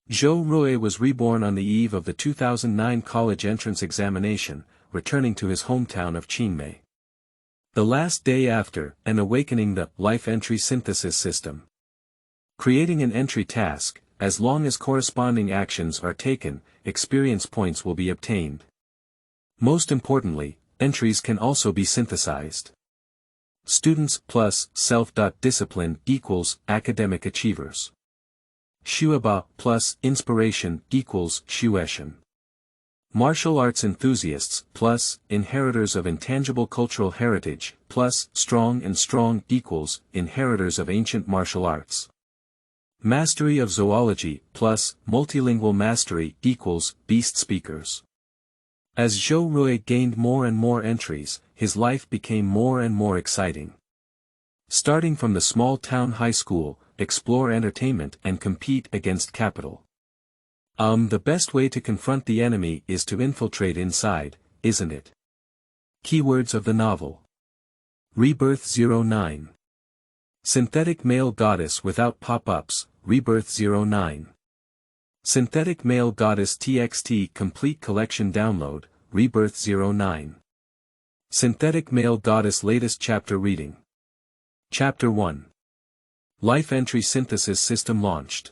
Zhou Rui was reborn on the eve of the 2009 college entrance examination, returning to his hometown of Qingmei. The last day after, and awakening the life entry synthesis system. Creating an entry task, as long as corresponding actions are taken, experience points will be obtained. Most importantly, entries can also be synthesized. Students plus self-discipline equals academic achievers. Shuaba plus inspiration equals shueshan. Martial arts enthusiasts plus inheritors of intangible cultural heritage plus strong and strong equals inheritors of ancient martial arts. Mastery of zoology plus multilingual mastery equals beast speakers. As Zhou Rui gained more and more entries, his life became more and more exciting. Starting from the small town high school, explore entertainment and compete against capital. The best way to confront the enemy is to infiltrate inside, isn't it? Keywords of the novel. Rebirth 09. Synthetic male goddess without pop-ups, Rebirth 09. Synthetic male goddess TXT complete collection download, Rebirth 09. Synthetic male goddess latest chapter reading. Chapter 1. Life entry synthesis system launched.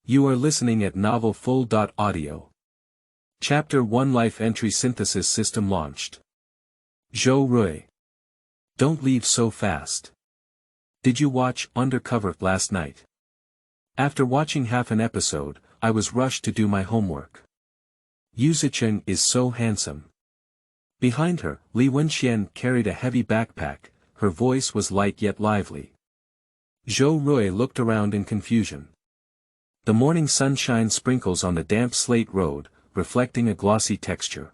You are listening at novelfull.audio. Chapter 1 Life entry synthesis system launched. Zhou Rui. Don't leave so fast. Did you watch Undercover last night? After watching half an episode, I was rushed to do my homework. Yuzicheng is so handsome. Behind her, Li Wenxian carried a heavy backpack, her voice was light yet lively. Zhou Rui looked around in confusion. The morning sunshine sprinkles on the damp slate road, reflecting a glossy texture.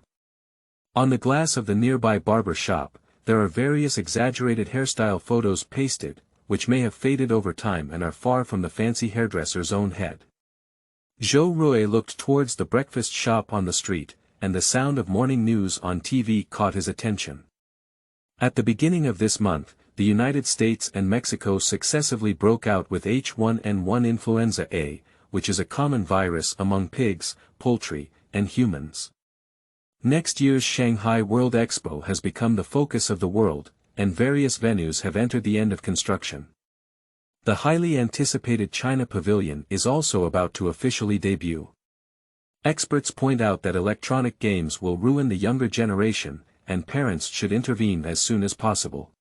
On the glass of the nearby barber shop, there are various exaggerated hairstyle photos pasted, which may have faded over time and are far from the fancy hairdresser's own head. Zhou Rui looked towards the breakfast shop on the street, and the sound of morning news on TV caught his attention. At the beginning of this month, the United States and Mexico successively broke out with H1N1 influenza A, which is a common virus among pigs, poultry, and humans. Next year's Shanghai World Expo has become the focus of the world, and various venues have entered the end of construction. The highly anticipated China Pavilion is also about to officially debut. Experts point out that electronic games will ruin the younger generation, and parents should intervene as soon as possible.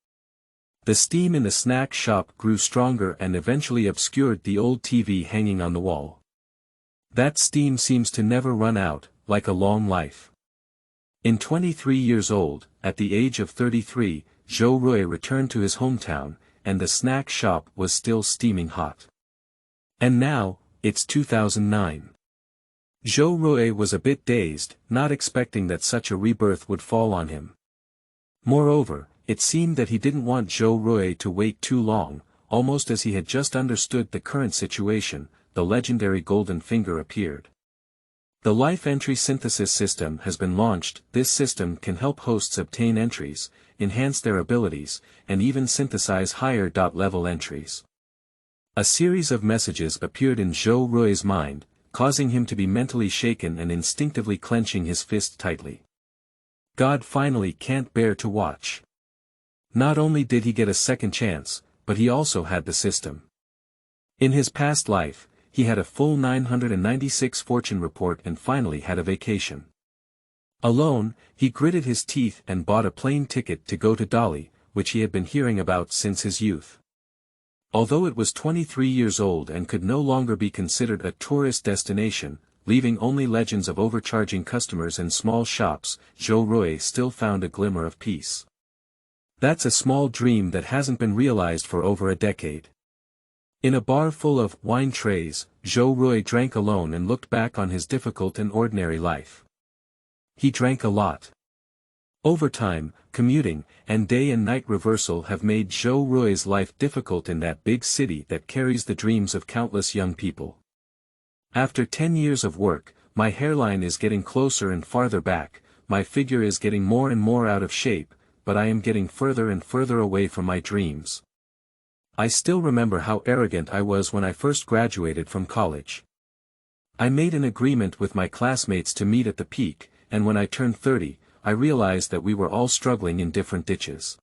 The steam in the snack shop grew stronger and eventually obscured the old TV hanging on the wall. That steam seems to never run out, like a long life. In 23 years old, at the age of 33, Zhou Rui returned to his hometown, and the snack shop was still steaming hot. And now, it's 2009. Zhou Rui was a bit dazed, not expecting that such a rebirth would fall on him. Moreover, it seemed that he didn't want Zhou Rui to wait too long. Almost as he had just understood the current situation, the legendary golden finger appeared. The life entry synthesis system has been launched. This system can help hosts obtain entries, enhance their abilities, and even synthesize higher level entries. A series of messages appeared in Zhou Rui's mind, causing him to be mentally shaken and instinctively clenching his fist tightly. God finally can't bear to watch. Not only did he get a second chance, but he also had the system. In his past life, he had a full 996 fortune report and finally had a vacation. Alone, he gritted his teeth and bought a plane ticket to go to Dali, which he had been hearing about since his youth. Although it was 23 years old and could no longer be considered a tourist destination, leaving only legends of overcharging customers and small shops, Zhou Rui still found a glimmer of peace. That's a small dream that hasn't been realized for over a decade. In a bar full of wine trays, Zhou Rui drank alone and looked back on his difficult and ordinary life. He drank a lot. Overtime, commuting, and day and night reversal have made Zhou Rui's life difficult in that big city that carries the dreams of countless young people. After 10 years of work, my hairline is getting closer and farther back, my figure is getting more and more out of shape, but I am getting further and further away from my dreams. I still remember how arrogant I was when I first graduated from college. I made an agreement with my classmates to meet at the peak, and when I turned 30, I realized that we were all struggling in different ditches.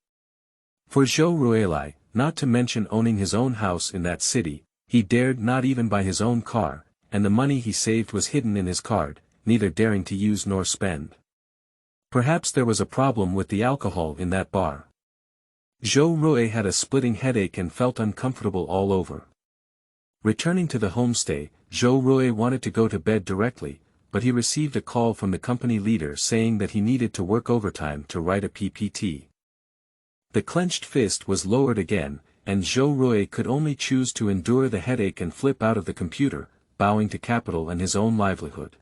For Zhou Rui, not to mention owning his own house in that city, he dared not even buy his own car, and the money he saved was hidden in his card, neither daring to use nor spend. Perhaps there was a problem with the alcohol in that bar. Zhou Rui had a splitting headache and felt uncomfortable all over. Returning to the homestay, Zhou Rui wanted to go to bed directly, but he received a call from the company leader saying that he needed to work overtime to write a PPT. The clenched fist was lowered again, and Zhou Rui could only choose to endure the headache and flip out of the computer, bowing to capital and his own livelihood.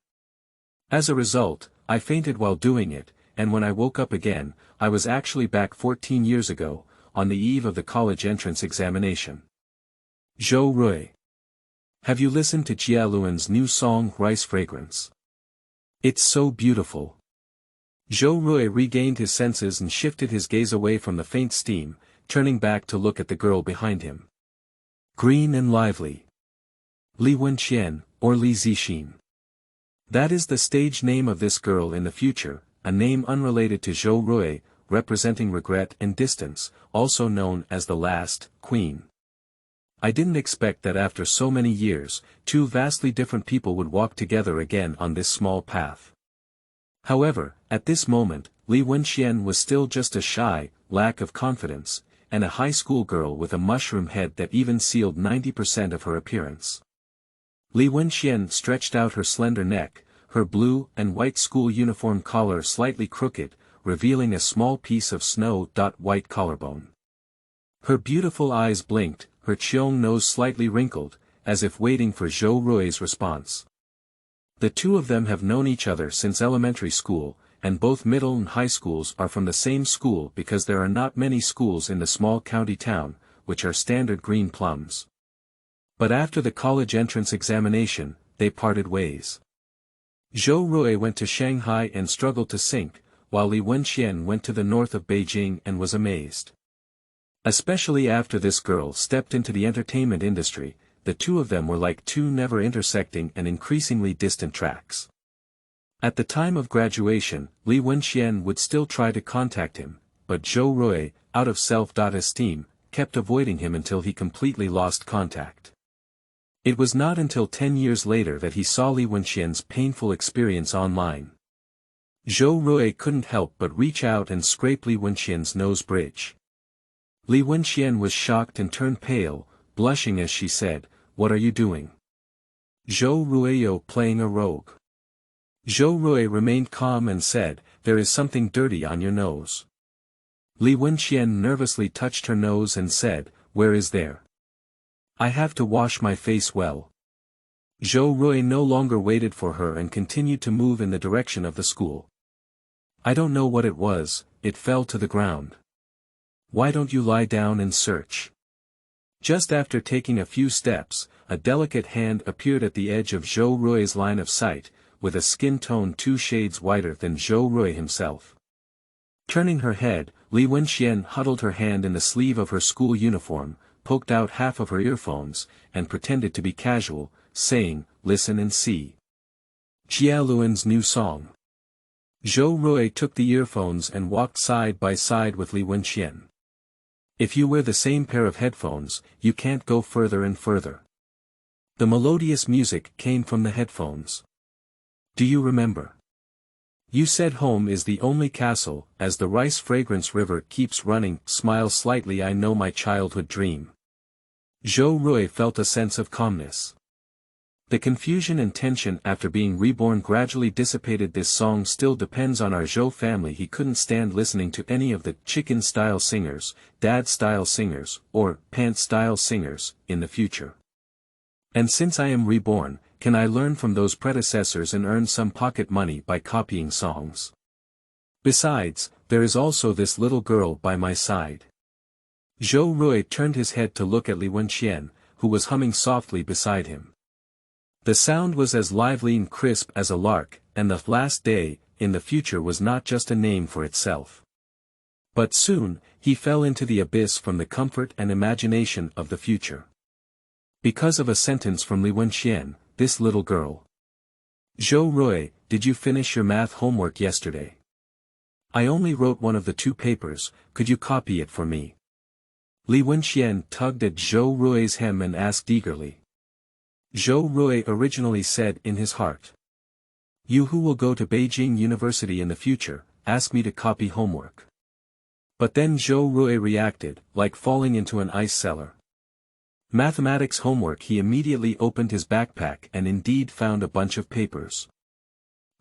As a result, I fainted while doing it, and when I woke up again, I was actually back 14 years ago, on the eve of the college entrance examination. Zhou Rui. Have you listened to Qiaotong's new song Rice Fragrance? It's so beautiful. Zhou Rui regained his senses and shifted his gaze away from the faint steam, turning back to look at the girl behind him. Green and lively. Li Wenqian, or Li Zixin. That is the stage name of this girl in the future, a name unrelated to Zhou Rui, representing regret and distance, also known as the last queen. I didn't expect that after so many years, two vastly different people would walk together again on this small path. However, at this moment, Li Wenqian was still just a shy, lack of confidence, and a high school girl with a mushroom head that even sealed 90% of her appearance. Li Wenqian stretched out her slender neck, her blue and white school uniform collar slightly crooked, revealing a small piece of snow-white collarbone. Her beautiful eyes blinked, her Qiaotong nose slightly wrinkled, as if waiting for Zhou Rui's response. The two of them have known each other since elementary school, and both middle and high schools are from the same school because there are not many schools in the small county town, which are standard green plums. But after the college entrance examination, they parted ways. Zhou Rui went to Shanghai and struggled to sink, while Li Wenqian went to the north of Beijing and was amazed. Especially after this girl stepped into the entertainment industry, the two of them were like two never intersecting and increasingly distant tracks. At the time of graduation, Li Wenqian would still try to contact him, but Zhou Rui, out of self-esteem, kept avoiding him until he completely lost contact. It was not until 10 years later that he saw Li Wenqian's painful experience online. Zhou Rui couldn't help but reach out and scrape Li Wenqian's nose bridge. Li Wenqian was shocked and turned pale, blushing as she said, "What are you doing?" Zhou Rui playing a rogue. Zhou Rui remained calm and said, "There is something dirty on your nose." Li Wenqian nervously touched her nose and said, "Where is there? I have to wash my face well." Zhou Rui no longer waited for her and continued to move in the direction of the school. "I don't know what it was, it fell to the ground. Why don't you lie down and search?" Just after taking a few steps, a delicate hand appeared at the edge of Zhou Rui's line of sight, with a skin tone 2 shades whiter than Zhou Rui himself. Turning her head, Li Wenqian huddled her hand in the sleeve of her school uniform, poked out half of her earphones, and pretended to be casual, saying, "Listen and see. Qiaotong's new song." Zhou Rui took the earphones and walked side by side with Li Wenqian. If you wear the same pair of headphones, you can't go further and further. The melodious music came from the headphones. Do you remember? You said home is the only castle, as the rice fragrance river keeps running. Smile slightly. I know my childhood dream. Zhou Rui felt a sense of calmness. The confusion and tension after being reborn gradually dissipated. This song still depends on our Zhou family. He couldn't stand listening to any of the chicken-style singers, dad-style singers, or pant-style singers, in the future. And since I am reborn, can I learn from those predecessors and earn some pocket money by copying songs? Besides, there is also this little girl by my side. Zhou Rui turned his head to look at Li Wenqian, who was humming softly beside him. The sound was as lively and crisp as a lark, and the last day, in the future was not just a name for itself. But soon, he fell into the abyss from the comfort and imagination of the future. Because of a sentence from Li Wenqian, this little girl. Zhou Rui, did you finish your math homework yesterday? I only wrote one of the two papers, could you copy it for me? Li Wenxian tugged at Zhou Rui's hem and asked eagerly. Zhou Rui originally said in his heart. You who will go to Beijing University in the future, ask me to copy homework. But then Zhou Rui reacted, like falling into an ice cellar. Mathematics homework. He immediately opened his backpack and indeed found a bunch of papers.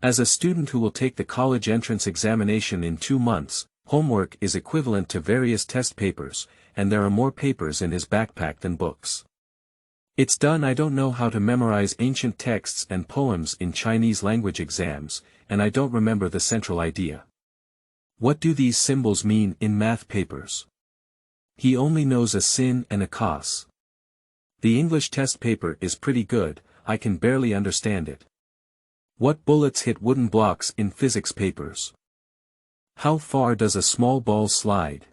As a student who will take the college entrance examination in 2 months, homework is equivalent to various test papers, and there are more papers in his backpack than books. It's done. I don't know how to memorize ancient texts and poems in Chinese language exams, and I don't remember the central idea. What do these symbols mean in math papers? He only knows a sin and a cos. The English test paper is pretty good, I can barely understand it. What bullets hit wooden blocks in physics papers? How far does a small ball slide?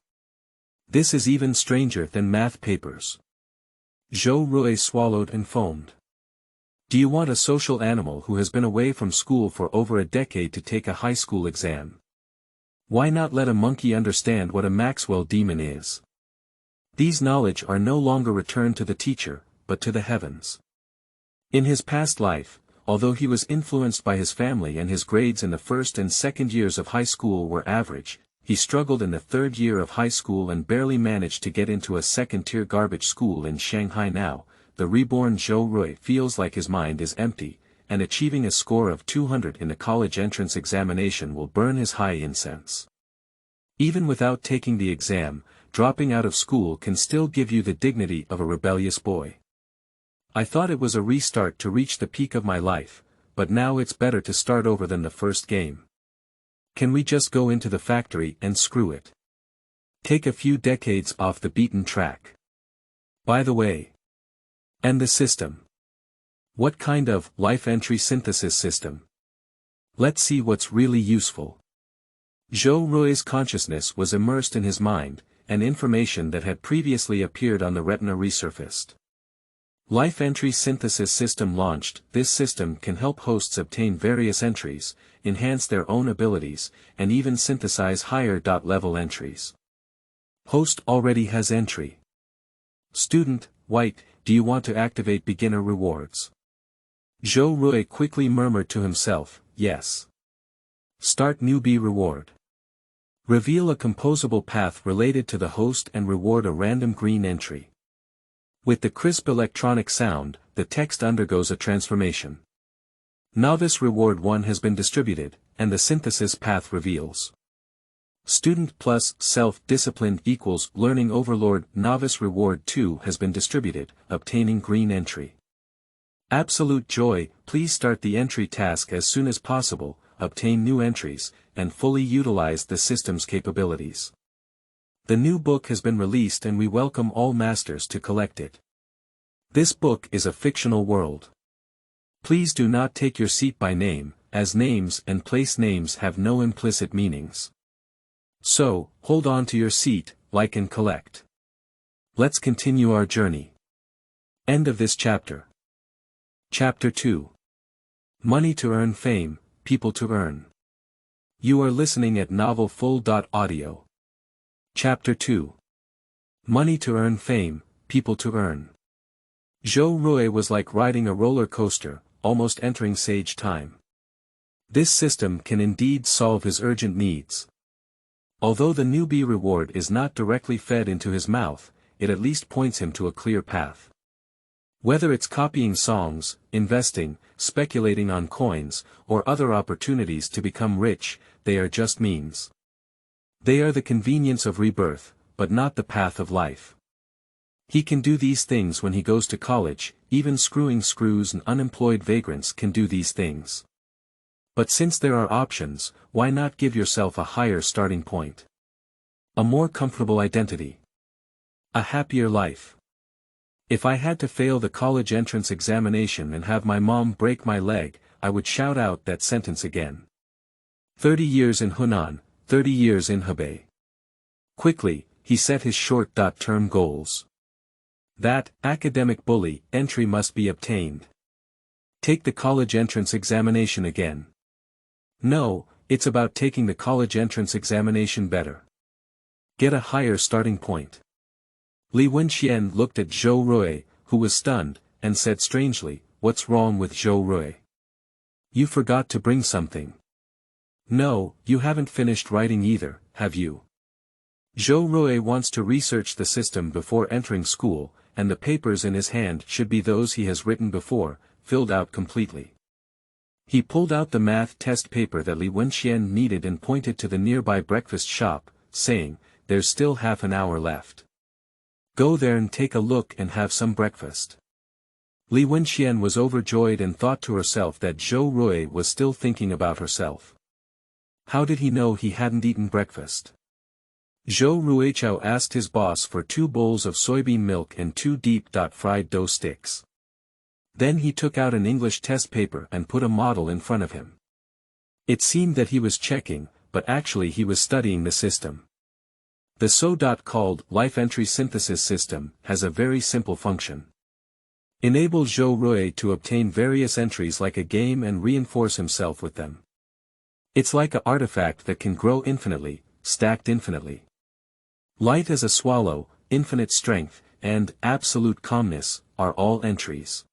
This is even stranger than math papers. Zhou Rui swallowed and foamed. Do you want a social animal who has been away from school for over a decade to take a high school exam? Why not let a monkey understand what a Maxwell demon is? These knowledge are no longer returned to the teacher, but to the heavens. In his past life, although he was influenced by his family and his grades in the first and second years of high school were average, he struggled in the third year of high school and barely managed to get into a second-tier garbage school in Shanghai. Now, the reborn Zhou Rui feels like his mind is empty, and achieving a score of 200 in the college entrance examination will burn his high incense. Even without taking the exam, dropping out of school can still give you the dignity of a rebellious boy. I thought it was a restart to reach the peak of my life, but now it's better to start over than the first game. Can we just go into the factory and screw it? Take a few decades off the beaten track. By the way. And the system. What kind of life entry synthesis system? Let's see what's really useful. Zhou Rui's consciousness was immersed in his mind, and information that had previously appeared on the retina resurfaced. Life entry synthesis system launched. This system can help hosts obtain various entries, enhance their own abilities, and even synthesize higher level entries. Host already has entry. Student, white, do you want to activate beginner rewards? Zhou Rui quickly murmured to himself, yes. Start newbie reward. Reveal a composable path related to the host and reward a random green entry. With the crisp electronic sound, the text undergoes a transformation. Novice Reward 1 has been distributed, and the synthesis path reveals. Student plus self-disciplined equals Learning Overlord. Novice Reward 2 has been distributed, obtaining green entry. Absolute Joy, please start the entry task as soon as possible, obtain new entries, and fully utilize the system's capabilities. The new book has been released and we welcome all masters to collect it. This book is a fictional world. Please do not take your seat by name, as names and place names have no implicit meanings. So, hold on to your seat, like and collect. Let's continue our journey. End of this chapter. Chapter 2. Money to earn fame, people to earn. You are listening at novelfull.audio. Chapter 2. Money to earn fame, people to earn. Zhou Rui was like riding a roller coaster, almost entering sage time. This system can indeed solve his urgent needs. Although the newbie reward is not directly fed into his mouth, it at least points him to a clear path. Whether it's copying songs, investing, speculating on coins, or other opportunities to become rich, they are just means. They are the convenience of rebirth, but not the path of life. He can do these things when he goes to college, even screwing screws and unemployed vagrants can do these things. But since there are options, why not give yourself a higher starting point? A more comfortable identity. A happier life. If I had to fail the college entrance examination and have my mom break my leg, I would shout out that sentence again. 30 years in Hunan, 30 years in Hebei. Quickly, he set his short-term goals. That academic bully entry must be obtained. Take the college entrance examination again. No, it's about taking the college entrance examination better. Get a higher starting point. Li Wenxian looked at Zhou Rui, who was stunned, and said strangely, "What's wrong with Zhou Rui? You forgot to bring something." "No, you haven't finished writing either, have you?" Zhou Rui wants to research the system before entering school, and the papers in his hand should be those he has written before, filled out completely. He pulled out the math test paper that Li Wenxian needed and pointed to the nearby breakfast shop, saying, "There's still half an hour left. Go there and take a look and have some breakfast." Li Wenxian was overjoyed and thought to herself that Zhou Rui was still thinking about herself. How did he know he hadn't eaten breakfast? Zhou Ruichao asked his boss for 2 bowls of soybean milk and 2 deep-fried dough sticks. Then he took out an English test paper and put a model in front of him. It seemed that he was checking, but actually he was studying the system. The so-called life entry synthesis system has a very simple function. Enable Zhou Rui to obtain various entries like a game and reinforce himself with them. It's like an artifact that can grow infinitely, stacked infinitely. Light as a swallow, infinite strength, and absolute calmness are all entries.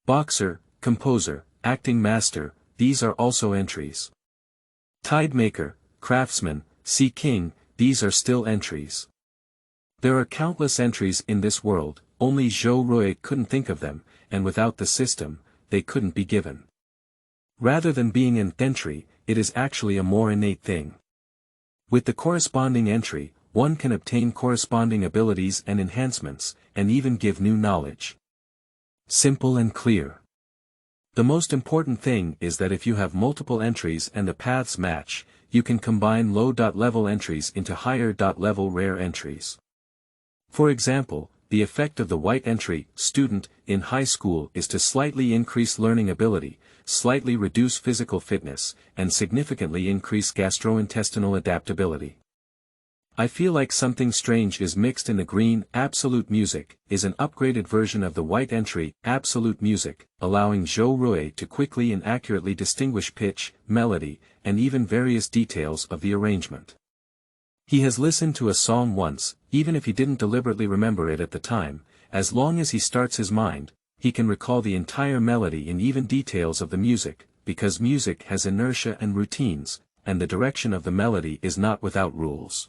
Boxer, composer, acting master, these are also entries. Tidemaker, craftsman, sea king, these are still entries. There are countless entries in this world, only Zhou Rui couldn't think of them, and without the system, they couldn't be given. Rather than being an entry, it is actually a more innate thing. With the corresponding entry, one can obtain corresponding abilities and enhancements, and even give new knowledge. Simple and clear. The most important thing is that if you have multiple entries and the paths match, you can combine low-level entries into higher-level rare entries. For example, the effect of the white entry, student, in high school is to slightly increase learning ability, slightly reduce physical fitness, and significantly increase gastrointestinal adaptability. I feel like something strange is mixed in the green. Absolute music is an upgraded version of the white entry, absolute music, allowing Zhou Rui to quickly and accurately distinguish pitch, melody, and even various details of the arrangement. He has listened to a song once, even if he didn't deliberately remember it at the time, as long as he starts his mind, he can recall the entire melody and even details of the music, because music has inertia and routines, and the direction of the melody is not without rules.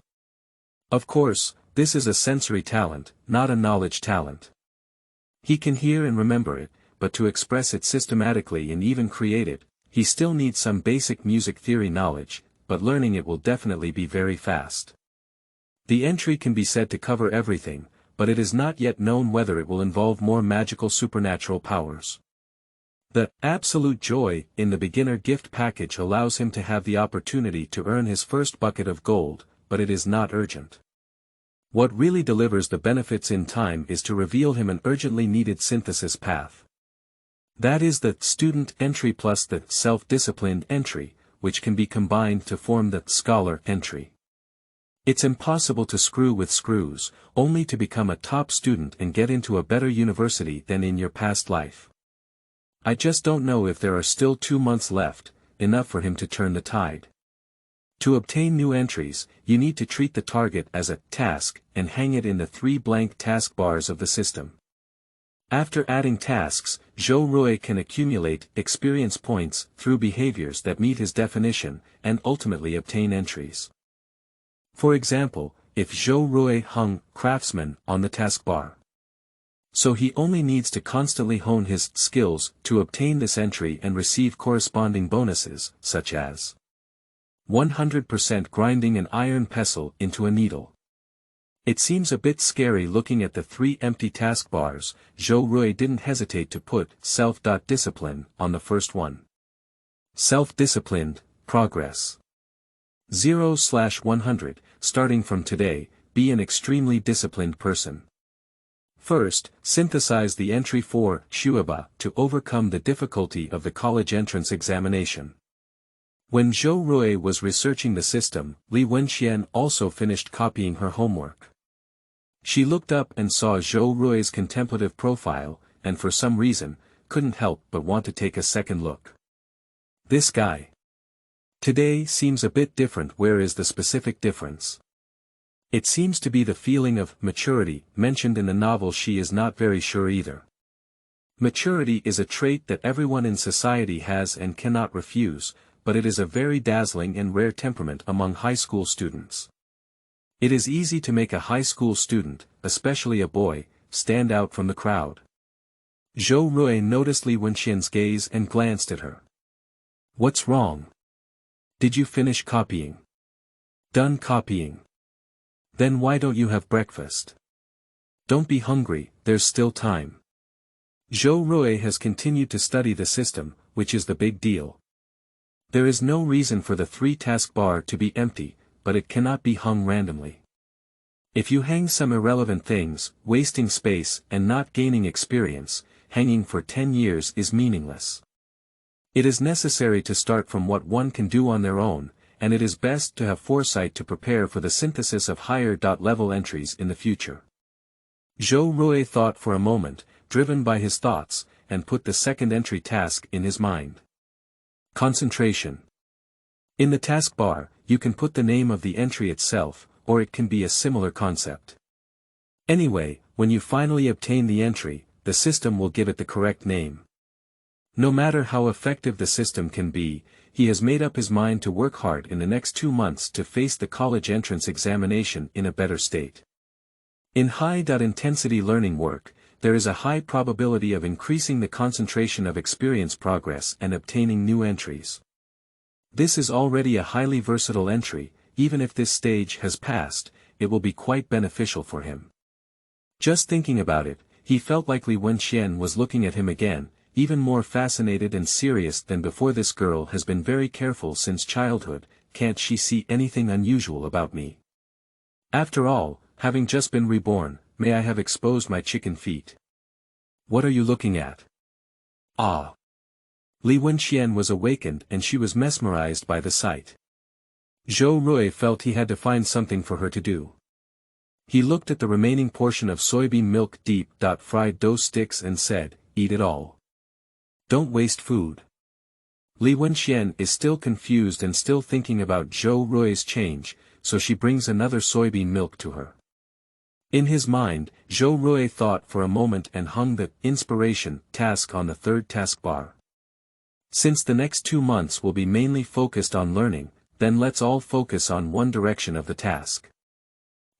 Of course, this is a sensory talent, not a knowledge talent. He can hear and remember it, but to express it systematically and even create it, he still needs some basic music theory knowledge, but learning it will definitely be very fast. The entry can be said to cover everything, but it is not yet known whether it will involve more magical supernatural powers. The absolute joy in the beginner gift package allows him to have the opportunity to earn his first bucket of gold, but it is not urgent. What really delivers the benefits in time is to reveal him an urgently needed synthesis path. That is the student entry plus the self-disciplined entry, which can be combined to form the scholar entry. It's impossible to screw with screws, only to become a top student and get into a better university than in your past life. I just don't know if there are still 2 months left, enough for him to turn the tide. To obtain new entries, you need to treat the target as a task and hang it in the 3 blank taskbars of the system. After adding tasks, Zhou Rui can accumulate experience points through behaviors that meet his definition, and ultimately obtain entries. For example, if Zhou Rui hung craftsman on the taskbar. So he only needs to constantly hone his skills to obtain this entry and receive corresponding bonuses, such as 100% grinding an iron pestle into a needle. It seems a bit scary looking at the 3 empty taskbars. Zhou Rui didn't hesitate to put self-discipline on the first one. Self-disciplined, progress. 0/100, starting from today, be an extremely disciplined person. First, synthesize the entry for Shuaba to overcome the difficulty of the college entrance examination. When Zhou Rui was researching the system, Li Wenxian also finished copying her homework. She looked up and saw Zhou Rui's contemplative profile, and for some reason, couldn't help but want to take a second look. This guy today seems a bit different. Where is the specific difference? It seems to be the feeling of maturity mentioned in the novel. She is not very sure either. Maturity is a trait that everyone in society has and cannot refuse, but it is a very dazzling and rare temperament among high school students. It is easy to make a high school student, especially a boy, stand out from the crowd. Zhou Rui noticed Li Wenxian's gaze and glanced at her. What's wrong? Did you finish copying? Done copying. Then why don't you have breakfast? Don't be hungry, there's still time. Zhou Rui has continued to study the system, which is the big deal. There is no reason for the 3-task bar to be empty, but it cannot be hung randomly. If you hang some irrelevant things, wasting space and not gaining experience, hanging for 10 years is meaningless. It is necessary to start from what one can do on their own, and it is best to have foresight to prepare for the synthesis of higher level entries in the future. Zhou Rui thought for a moment, driven by his thoughts, and put the second entry task in his mind. Concentration. In the taskbar, you can put the name of the entry itself, or it can be a similar concept. Anyway, when you finally obtain the entry, the system will give it the correct name. No matter how effective the system can be, he has made up his mind to work hard in the next 2 months to face the college entrance examination in a better state. In high-intensity learning work, there is a high probability of increasing the concentration of experience progress and obtaining new entries. This is already a highly versatile entry. Even if this stage has passed, it will be quite beneficial for him. Just thinking about it, he felt like Li Wenxian was looking at him again, even more fascinated and serious than before. This girl has been very careful since childhood. Can't she see anything unusual about me? After all, having just been reborn, may I have exposed my chicken feet? What are you looking at? Ah! Li Wenxian was awakened and she was mesmerized by the sight. Zhou Rui felt he had to find something for her to do. He looked at the remaining portion of soybean milk fried dough sticks and said, "Eat it all. Don't waste food." Li Wenxian is still confused and still thinking about Zhou Rui's change, so she brings another soybean milk to her. In his mind, Zhou Rui thought for a moment and hung the inspiration task on the 3rd taskbar. Since the next 2 months will be mainly focused on learning, then let's all focus on one direction of the task.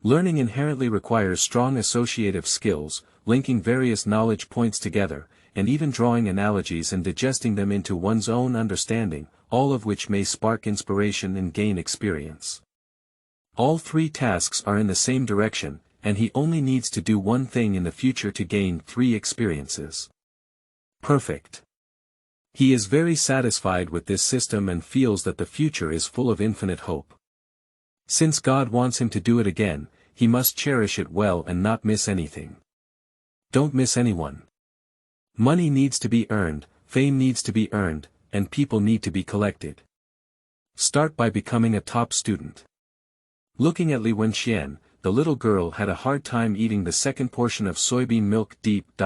Learning inherently requires strong associative skills, linking various knowledge points together, and even drawing analogies and digesting them into one's own understanding, all of which may spark inspiration and gain experience. All 3 tasks are in the same direction, and he only needs to do one thing in the future to gain 3 experiences. Perfect. He is very satisfied with this system and feels that the future is full of infinite hope. Since God wants him to do it again, he must cherish it well and not miss anything. Don't miss anyone. Money needs to be earned, fame needs to be earned, and people need to be collected. Start by becoming a top student. Looking at Li Wenxian, the little girl had a hard time eating the second portion of soybean milk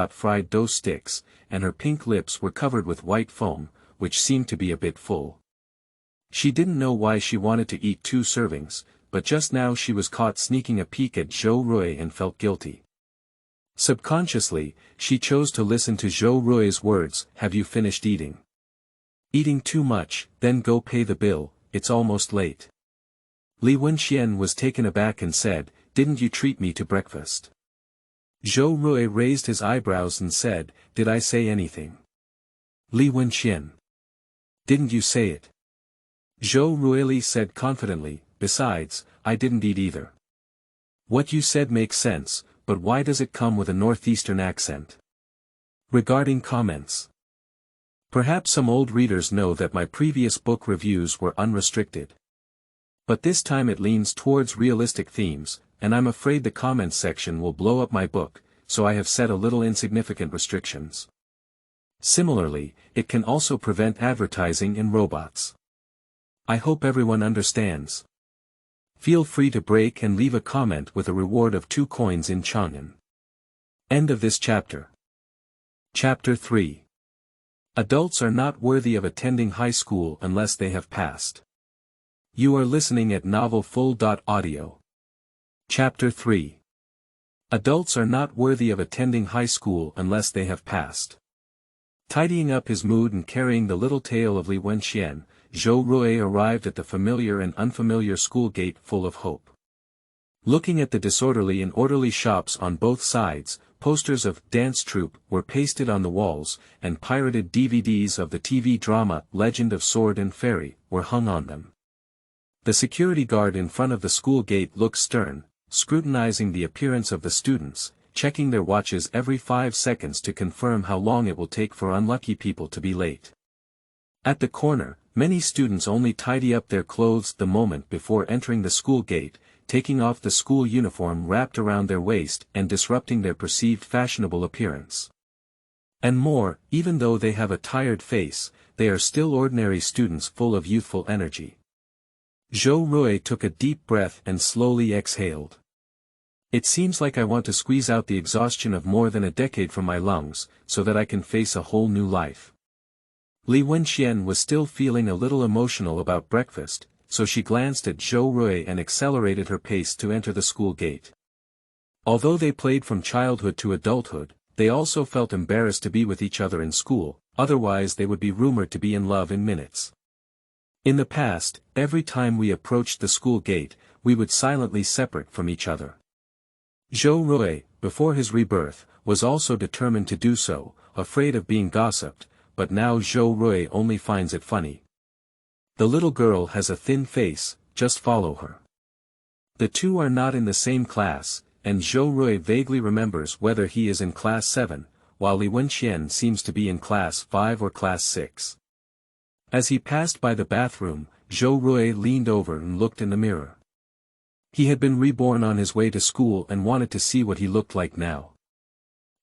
fried dough sticks, and her pink lips were covered with white foam, which seemed to be a bit full. She didn't know why she wanted to eat 2 servings, but just now she was caught sneaking a peek at Zhou Rui and felt guilty. Subconsciously, she chose to listen to Zhou Rui's words, "Have you finished eating? Eating too much, then go pay the bill, it's almost late." Li Wenxian was taken aback and said, "Didn't you treat me to breakfast?" Zhou Rui raised his eyebrows and said, "Did I say anything?" Li Wenxian. "Didn't you say it?" Zhou Rui said confidently, "Besides, I didn't eat either." "What you said makes sense, but why does it come with a northeastern accent?" Regarding comments. Perhaps some old readers know that my previous book reviews were unrestricted. But this time it leans towards realistic themes, and I'm afraid the comments section will blow up my book, so I have set a little insignificant restrictions. Similarly, it can also prevent advertising in robots. I hope everyone understands. Feel free to break and leave a comment with a reward of 2 coins in Chang'an. End of this chapter. Chapter 3. Adults are not worthy of attending high school unless they have passed. You are listening at novelfull.audio. Chapter 3. Adults are not worthy of attending high school unless they have passed. Tidying up his mood and carrying the little tale of Li Wenxian, Zhou Rui arrived at the familiar and unfamiliar school gate full of hope. Looking at the disorderly and orderly shops on both sides, posters of dance troupe were pasted on the walls, and pirated DVDs of the TV drama Legend of Sword and Fairy were hung on them. The security guard in front of the school gate looked stern, scrutinizing the appearance of the students, checking their watches every 5 seconds to confirm how long it will take for unlucky people to be late. At the corner, many students only tidy up their clothes the moment before entering the school gate, taking off the school uniform wrapped around their waist and disrupting their perceived fashionable appearance. And more, even though they have a tired face, they are still ordinary students full of youthful energy. Zhou Rui took a deep breath and slowly exhaled. It seems like I want to squeeze out the exhaustion of more than a decade from my lungs, so that I can face a whole new life. Li Wenxian was still feeling a little emotional about breakfast, so she glanced at Zhou Rui and accelerated her pace to enter the school gate. Although they played from childhood to adulthood, they also felt embarrassed to be with each other in school, otherwise they would be rumored to be in love in minutes. In the past, every time we approached the school gate, we would silently separate from each other. Zhou Rui, before his rebirth, was also determined to do so, afraid of being gossiped, but now Zhou Rui only finds it funny. The little girl has a thin face, just follow her. The two are not in the same class, and Zhou Rui vaguely remembers whether he is in class 7, while Li Wenxian seems to be in class 5 or class 6. As he passed by the bathroom, Zhou Rui leaned over and looked in the mirror. He had been reborn on his way to school and wanted to see what he looked like now.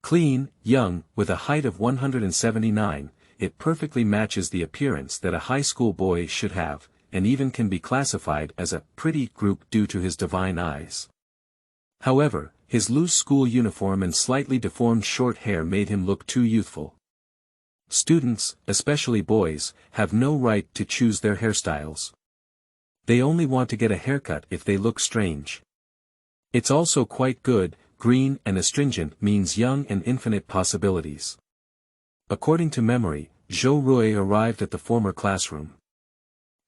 Clean, young, with a height of 179, it perfectly matches the appearance that a high school boy should have, and even can be classified as a pretty group due to his divine eyes. However, his loose school uniform and slightly deformed short hair made him look too youthful. Students, especially boys, have no right to choose their hairstyles. They only want to get a haircut if they look strange. It's also quite good. Green and astringent means young and infinite possibilities. According to memory, Zhou Rui arrived at the former classroom.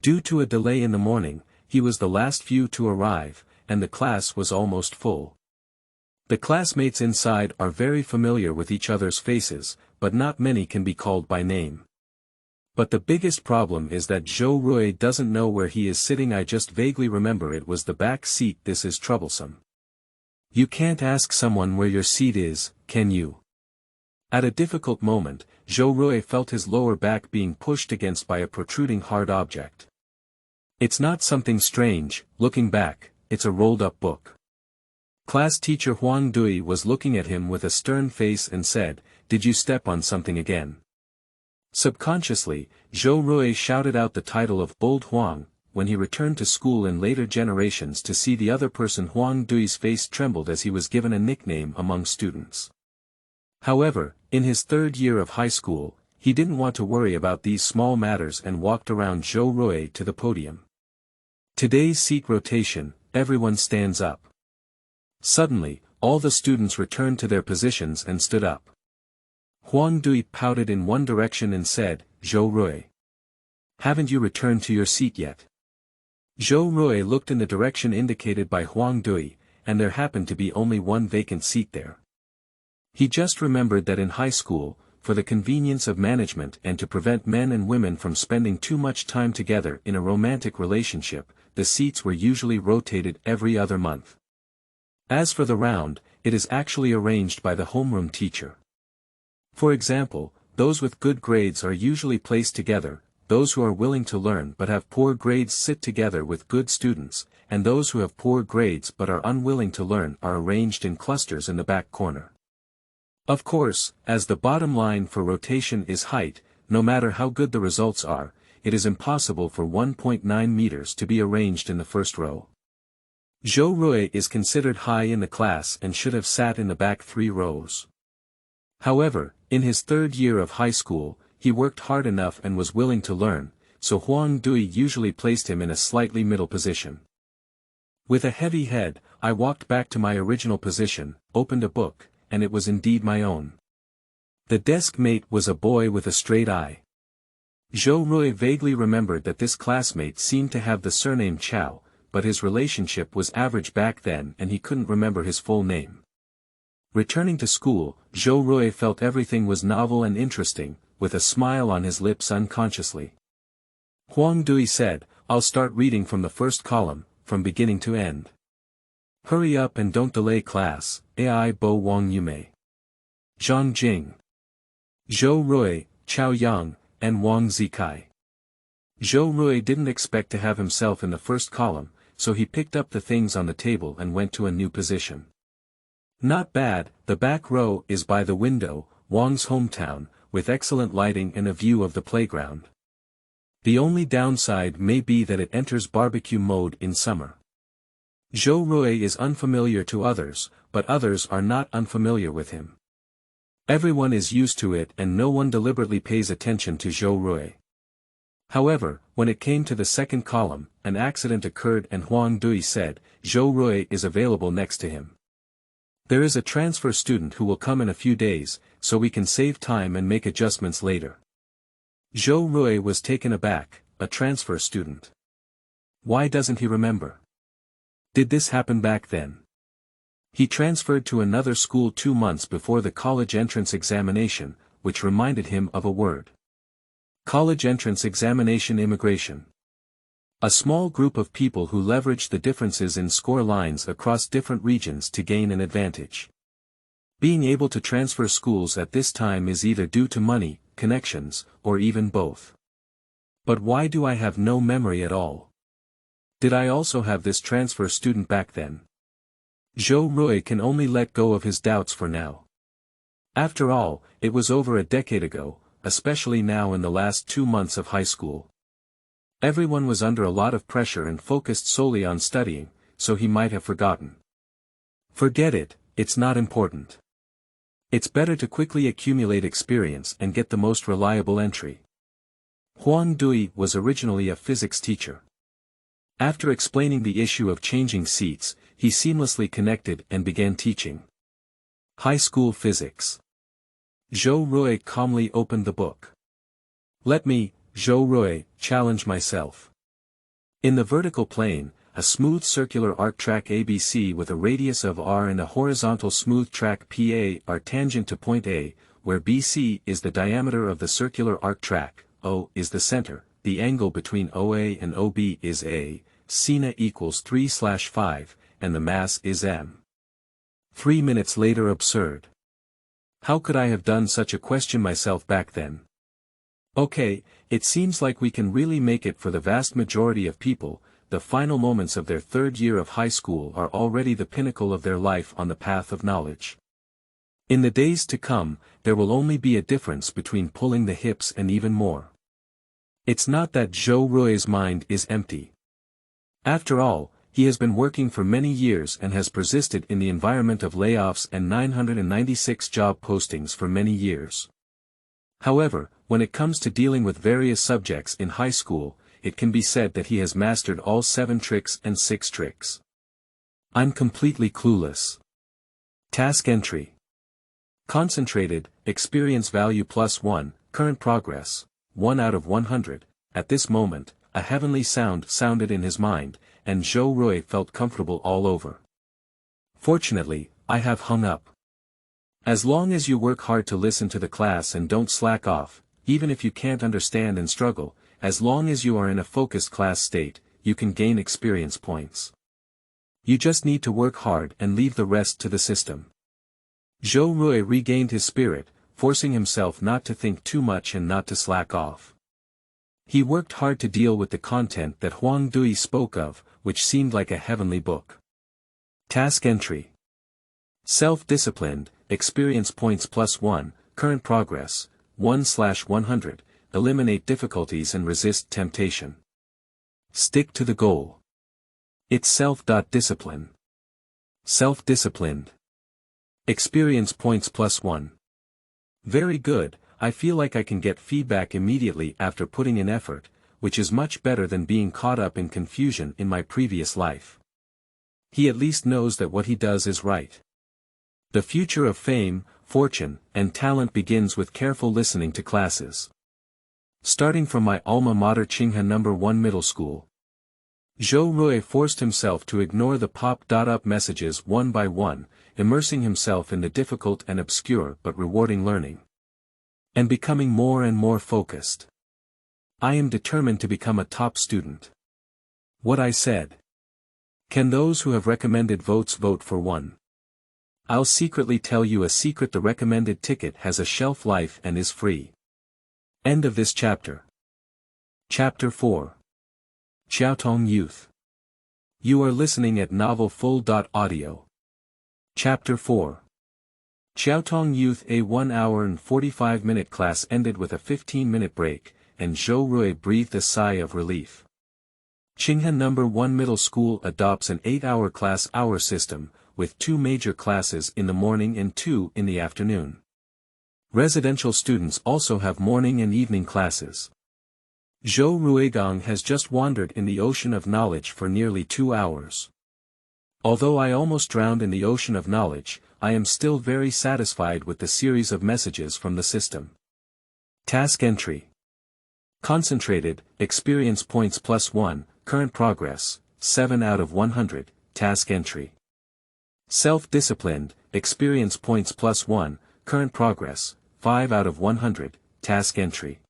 Due to a delay in the morning, he was the last few to arrive, and the class was almost full. The classmates inside are very familiar with each other's faces, but not many can be called by name. But the biggest problem is that Zhou Rui doesn't know where he is sitting. I just vaguely remember it was the back seat. This is troublesome. You can't ask someone where your seat is, can you? At a difficult moment, Zhou Rui felt his lower back being pushed against by a protruding hard object. It's not something strange, looking back, it's a rolled-up book. Class teacher Huang Dui was looking at him with a stern face and said, "Did you step on something again?" Subconsciously, Zhou Rui shouted out the title of Bold Huang. When he returned to school in later generations to see the other person, Huang Dui's face trembled as he was given a nickname among students. However, in his 3rd year of high school, he didn't want to worry about these small matters and walked around Zhou Rui to the podium. Today's seat rotation, everyone stands up. Suddenly, all the students returned to their positions and stood up. Huang Dui pouted in one direction and said, "Zhou Rui, haven't you returned to your seat yet?" Zhou Rui looked in the direction indicated by Huang Dui, and there happened to be only one vacant seat there. He just remembered that in high school, for the convenience of management and to prevent men and women from spending too much time together in a romantic relationship, the seats were usually rotated every other month. As for the round, it is actually arranged by the homeroom teacher. For example, those with good grades are usually placed together, those who are willing to learn but have poor grades sit together with good students, and those who have poor grades but are unwilling to learn are arranged in clusters in the back corner. Of course, as the bottom line for rotation is height, no matter how good the results are, it is impossible for 1.9 meters to be arranged in the first row. Zhou Rui is considered high in the class and should have sat in the back 3 rows. However, in his 3rd year of high school, he worked hard enough and was willing to learn, so Huang Dui usually placed him in a slightly middle position. With a heavy head, I walked back to my original position, opened a book, and it was indeed my own. The desk mate was a boy with a straight eye. Zhou Rui vaguely remembered that this classmate seemed to have the surname Qiao, but his relationship was average back then and he couldn't remember his full name. Returning to school, Zhou Rui felt everything was novel and interesting, with a smile on his lips unconsciously. Huang Dui said, "I'll start reading from the first column, from beginning to end. Hurry up and don't delay class, Ai Bo Wang Yume. Zhang Jing. Zhou Rui, Chao Yang, and Wang Zikai." Zhou Rui didn't expect to have himself in the first column, so he picked up the things on the table and went to a new position. Not bad, the back row is by the window, Wang's hometown, with excellent lighting and a view of the playground. The only downside may be that it enters barbecue mode in summer. Zhou Rui is unfamiliar to others, but others are not unfamiliar with him. Everyone is used to it and no one deliberately pays attention to Zhou Rui. However, when it came to the second column, an accident occurred and Huang Dui said, "Zhou Rui is available next to him. There is a transfer student who will come in a few days, so we can save time and make adjustments later." Zhou Rui was taken aback, a transfer student. Why doesn't he remember? Did this happen back then? He transferred to another school 2 months before the college entrance examination, which reminded him of a word. College entrance examination immigration. A small group of people who leverage the differences in score lines across different regions to gain an advantage. Being able to transfer schools at this time is either due to money, connections, or even both. But why do I have no memory at all? Did I also have this transfer student back then? Zhou Rui can only let go of his doubts for now. After all, it was over a decade ago, especially now in the last 2 months of high school. Everyone was under a lot of pressure and focused solely on studying, so he might have forgotten. Forget it, it's not important. It's better to quickly accumulate experience and get the most reliable entry. Huang Dui was originally a physics teacher. After explaining the issue of changing seats, he seamlessly connected and began teaching high school physics. Zhou Rui calmly opened the book. "Let me, Zhou Rui, challenge myself. In the vertical plane, a smooth circular arc track ABC with a radius of r and a horizontal smooth track PA are tangent to point A, where BC is the diameter of the circular arc track, O is the center, the angle between OA and OB is A, Sina equals 3/5, and the mass is m. 3 minutes later. Absurd. How could I have done such a question myself back then? Okay, it seems like we can really make it for the vast majority of people. The final moments of their 3rd year of high school are already the pinnacle of their life on the path of knowledge. In the days to come, there will only be a difference between pulling the hips and even more. It's not that Zhou Rui's mind is empty. After all, he has been working for many years and has persisted in the environment of layoffs and 996 job postings for many years. However, when it comes to dealing with various subjects in high school, it can be said that he has mastered all 7 tricks and 6 tricks. I'm completely clueless. Task entry. Concentrated, experience value +1, current progress, 1 out of 100. At this moment, a heavenly sound sounded in his mind, and Zhou Rui felt comfortable all over. Fortunately, I have hung up. As long as you work hard to listen to the class and don't slack off, even if you can't understand and struggle, as long as you are in a focused class state, you can gain experience points. You just need to work hard and leave the rest to the system. Zhou Rui regained his spirit, forcing himself not to think too much and not to slack off. He worked hard to deal with the content that Huang Dui spoke of, which seemed like a heavenly book. Task entry. Self-disciplined, experience points +1, current progress, 1/100, eliminate difficulties and resist temptation. Stick to the goal. It's self-discipline. Self-disciplined. Experience points +1. Very good, I feel like I can get feedback immediately after putting in effort, which is much better than being caught up in confusion in my previous life. He at least knows that what he does is right. The future of fame, fortune, and talent begins with careful listening to classes. Starting from my alma mater Qingmei No. 1 Middle School. Zhou Rui forced himself to ignore the pop-up messages one by one, immersing himself in the difficult and obscure but rewarding learning. And becoming more and more focused. I am determined to become a top student. What I said. Can those who have recommended votes vote for one? I'll secretly tell you a secret: the recommended ticket has a shelf life and is free. End of this chapter. Chapter 4. Qiaotong Youth. You are listening at Novel Full.audio. Chapter 4. Qiaotong Youth. A 1 hour and 45-minute class ended with a 15-minute break, and Zhou Rui breathed a sigh of relief. Qingmei No. 1 Middle School adopts an 8-hour class hour system, with 2 major classes in the morning and 2 in the afternoon. Residential students also have morning and evening classes. Zhou Ruigong has just wandered in the ocean of knowledge for nearly 2 hours. Although I almost drowned in the ocean of knowledge, I am still very satisfied with the series of messages from the system. Task entry. Concentrated, experience points +1, current progress, 7 out of 100, task entry. Self-disciplined, experience points +1, current progress, 5 out of 100, task entry.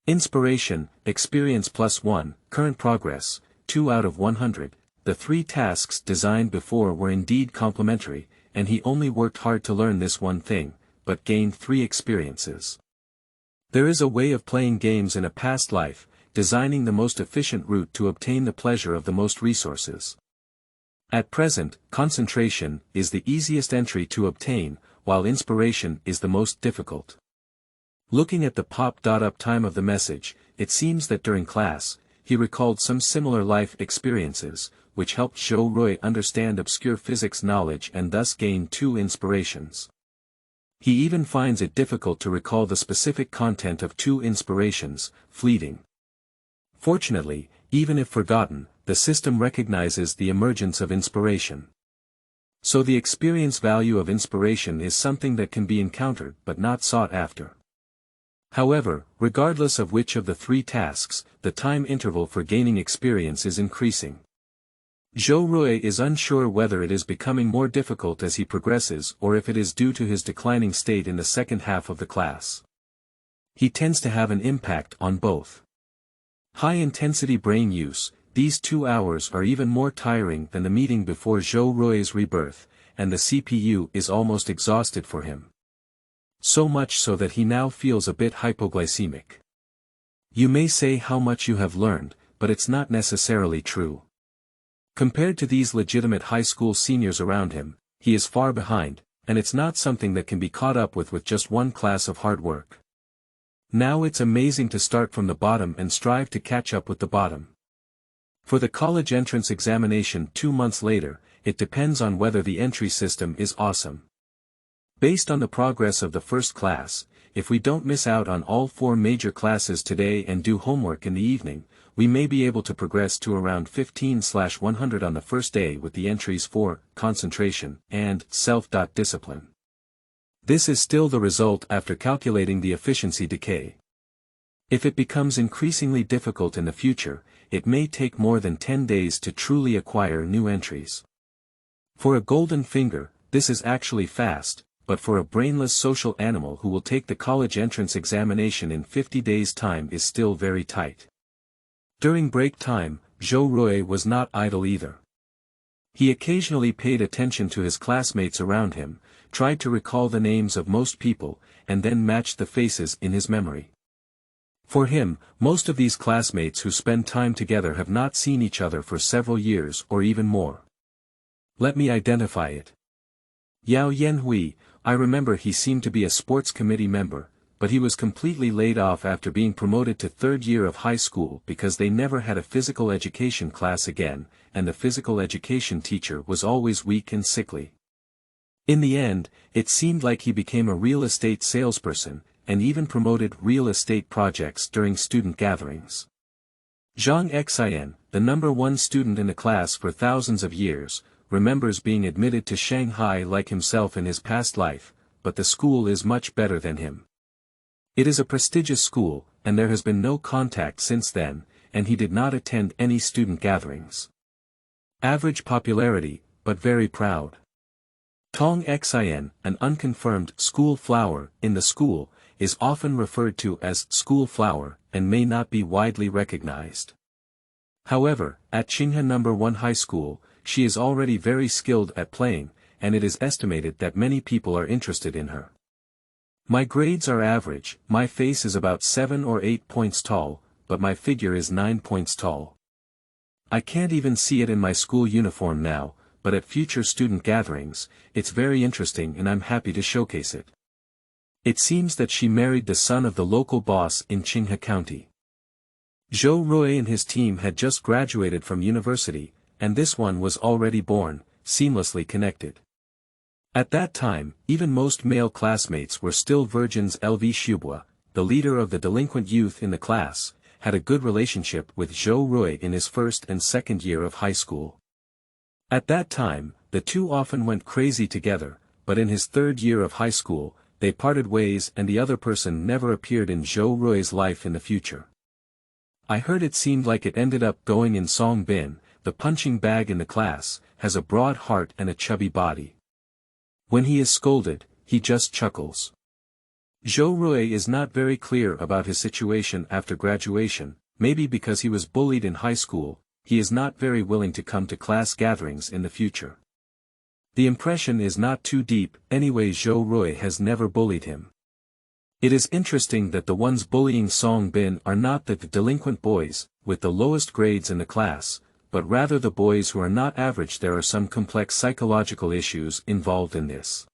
Inspiration, experience +1, current progress, 2 out of 100. The 3 tasks designed before were indeed complementary, and he only worked hard to learn this one thing, but gained 3 experiences. There is a way of playing games in a past life, designing the most efficient route to obtain the pleasure of the most resources. At present, concentration is the easiest entry to obtain, while inspiration is the most difficult. Looking at the pop-up time of the message, it seems that during class, he recalled some similar life experiences, which helped Zhou Rui understand obscure physics knowledge and thus gain 2 inspirations. He even finds it difficult to recall the specific content of 2 inspirations, fleeting. Fortunately, even if forgotten, the system recognizes the emergence of inspiration. So the experience value of inspiration is something that can be encountered but not sought after. However, regardless of which of the 3 tasks, the time interval for gaining experience is increasing. Zhou Rui is unsure whether it is becoming more difficult as he progresses or if it is due to his declining state in the second half of the class. He tends to have an impact on both. High-intensity brain use, these 2 hours are even more tiring than the meeting before Zhou Rui's rebirth, and the CPU is almost exhausted for him. So much so that he now feels a bit hypoglycemic. You may say how much you have learned, but it's not necessarily true. Compared to these legitimate high school seniors around him, he is far behind, and it's not something that can be caught up with just one class of hard work. Now it's amazing to start from the bottom and strive to catch up with the bottom. For the college entrance examination 2 months later, it depends on whether the entry system is awesome. Based on the progress of the first class, if we don't miss out on all 4 major classes today and do homework in the evening, we may be able to progress to around 15/100 on the first day with the entries for concentration and self-discipline. This is still the result after calculating the efficiency decay. If it becomes increasingly difficult in the future, it may take more than 10 days to truly acquire new entries. For a golden finger, this is actually fast, but for a brainless social animal who will take the college entrance examination in 50 days' time is still very tight. During break time, Zhou Rui was not idle either. He occasionally paid attention to his classmates around him, tried to recall the names of most people, and then matched the faces in his memory. For him, most of these classmates who spend time together have not seen each other for several years or even more. Let me identify it. Yao Yanhui, I remember he seemed to be a sports committee member, but he was completely laid off after being promoted to 3rd year of high school because they never had a physical education class again, and the physical education teacher was always weak and sickly. In the end, it seemed like he became a real estate salesperson, and even promoted real estate projects during student gatherings. Zhang Xian, the #1 student in the class for thousands of years, remembers being admitted to Shanghai like himself in his past life, but the school is much better than him. It is a prestigious school, and there has been no contact since then, and he did not attend any student gatherings. Average popularity, but very proud. Tong Xian, an unconfirmed school flower in the school, is often referred to as school flower, and may not be widely recognized. However, at Qinghe #1 High School, she is already very skilled at playing, and it is estimated that many people are interested in her. My grades are average, my face is about 7 or 8 points tall, but my figure is 9 points tall. I can't even see it in my school uniform now, but at future student gatherings, it's very interesting and I'm happy to showcase it. It seems that she married the son of the local boss in Qinghe County. Zhou Rui and his team had just graduated from university, and this one was already born, seamlessly connected. At that time, even most male classmates were still virgins. LV Shubua, the leader of the delinquent youth in the class, had a good relationship with Zhou Rui in his first and second year of high school. At that time, the two often went crazy together, but in his third year of high school, they parted ways and the other person never appeared in Zhou Rui's life in the future. I heard it seemed like it ended up going in Song Bin, the punching bag in the class, has a broad heart and a chubby body. When he is scolded, he just chuckles. Zhou Rui is not very clear about his situation after graduation, maybe because he was bullied in high school, he is not very willing to come to class gatherings in the future. The impression is not too deep, anyway. Zhou Rui has never bullied him. It is interesting that the ones bullying Song Bin are not the delinquent boys, with the lowest grades in the class, but rather the boys who are not average. There are some complex psychological issues involved in this.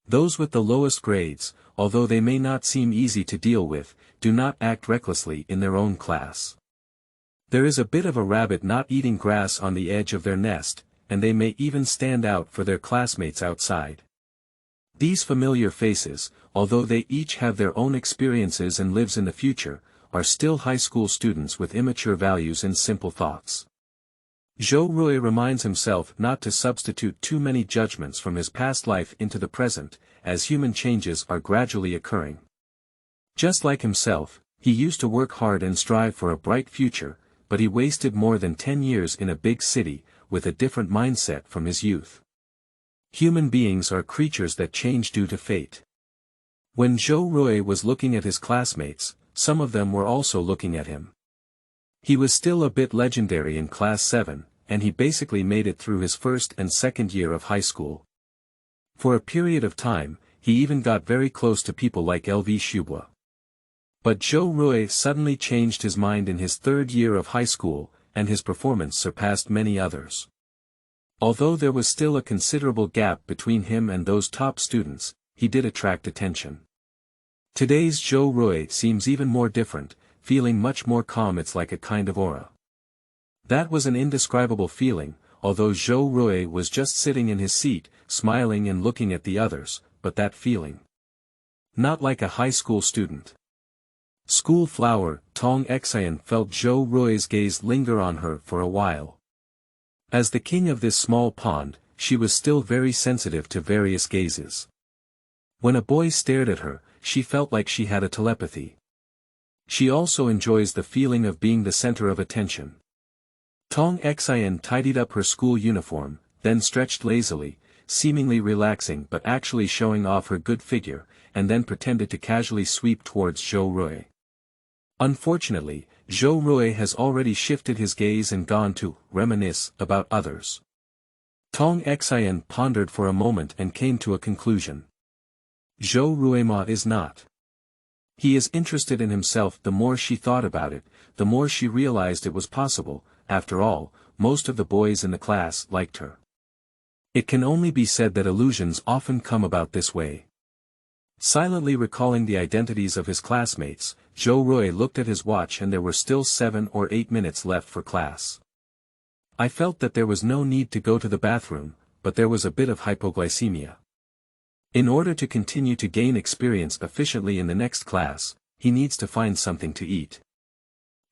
Those with the lowest grades, although they may not seem easy to deal with, do not act recklessly in their own class. There is a bit of a rabbit not eating grass on the edge of their nest, and they may even stand out for their classmates outside. These familiar faces, although they each have their own experiences and lives in the future, are still high school students with immature values and simple thoughts. Zhou Rui reminds himself not to substitute too many judgments from his past life into the present, as human changes are gradually occurring. Just like himself, he used to work hard and strive for a bright future, but he wasted more than 10 years in a big city, with a different mindset from his youth. Human beings are creatures that change due to fate. When Zhou Rui was looking at his classmates, some of them were also looking at him. He was still a bit legendary in class 7, and he basically made it through his first and second year of high school. For a period of time, he even got very close to people like LV Shubua. But Zhou Rui suddenly changed his mind in his third year of high school, and his performance surpassed many others. Although there was still a considerable gap between him and those top students, he did attract attention. Today's Zhou Rui seems even more different, feeling much more calm. It's like a kind of aura. That was an indescribable feeling, although Zhou Rui was just sitting in his seat, smiling and looking at the others, but that feeling. Not like a high school student. School flower, Tong Xian felt Zhou Rui's gaze linger on her for a while. As the king of this small pond, she was still very sensitive to various gazes. When a boy stared at her, she felt like she had a telepathy. She also enjoys the feeling of being the center of attention. Tong Xian tidied up her school uniform, then stretched lazily, seemingly relaxing but actually showing off her good figure, and then pretended to casually sweep towards Zhou Rui. Unfortunately, Zhou Rui has already shifted his gaze and gone to reminisce about others. Tong Xian pondered for a moment and came to a conclusion. Zhou Ruima is not. He is interested in himself. The more she thought about it, the more she realized it was possible. After all, most of the boys in the class liked her. It can only be said that illusions often come about this way. Silently recalling the identities of his classmates, Zhou Rui looked at his watch and there were still 7 or 8 minutes left for class. I felt that there was no need to go to the bathroom, but there was a bit of hypoglycemia. In order to continue to gain experience efficiently in the next class, he needs to find something to eat.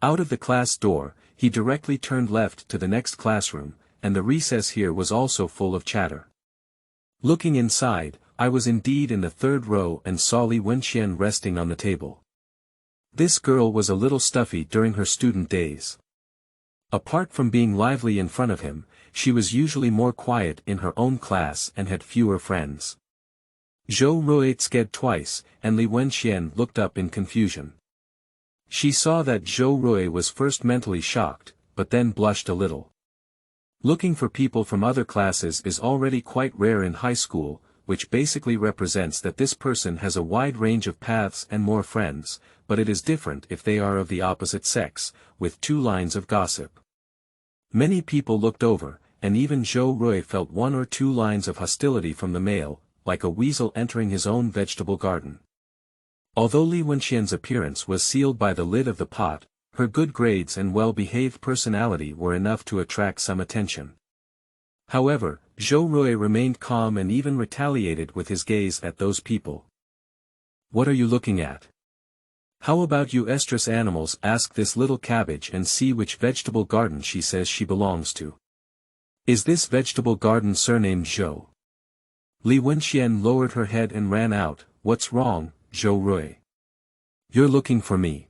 Out of the class door, he directly turned left to the next classroom, and the recess here was also full of chatter. Looking inside, I was indeed in the third row and saw Li Wenxian resting on the table. This girl was a little stuffy during her student days. Apart from being lively in front of him, she was usually more quiet in her own class and had fewer friends. Zhou Rui sked twice, and Li Wenxian looked up in confusion. She saw that Zhou Rui was first mentally shocked, but then blushed a little. Looking for people from other classes is already quite rare in high school, which basically represents that this person has a wide range of paths and more friends, but it is different if they are of the opposite sex, with 2 lines of gossip. Many people looked over, and even Zhou Rui felt 1 or 2 lines of hostility from the male, like a weasel entering his own vegetable garden. Although Li Wenxian's appearance was sealed by the lid of the pot, her good grades and well-behaved personality were enough to attract some attention. However, Zhou Rui remained calm and even retaliated with his gaze at those people. "What are you looking at? How about you estrus animals ask this little cabbage and see which vegetable garden she says she belongs to. Is this vegetable garden surnamed Zhou?" Li Wenxian lowered her head and ran out. "What's wrong, Zhou Rui? You're looking for me."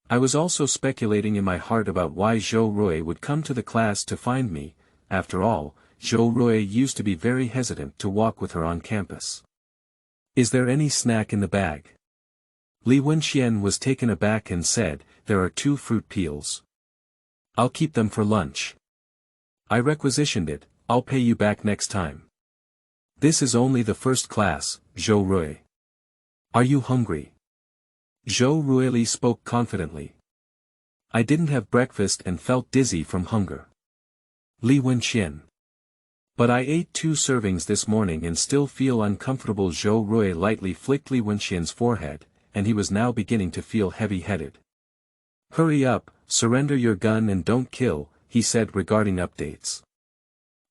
I was also speculating in my heart about why Zhou Rui would come to the class to find me. After all, Zhou Rui used to be very hesitant to walk with her on campus. "Is there any snack in the bag?" Li Wenxian was taken aback and said, "There are 2 fruit peels. I'll keep them for lunch. I requisitioned it, I'll pay you back next time." "This is only the first class, Zhou Rui. Are you hungry?" Zhou Rui spoke confidently. "I didn't have breakfast and felt dizzy from hunger." Li Wenxian. "But I ate 2 servings this morning and still feel uncomfortable." Zhou Rui lightly flicked Li Wenxian's forehead, and he was now beginning to feel heavy-headed. "Hurry up, surrender your gun and don't kill," he said regarding updates.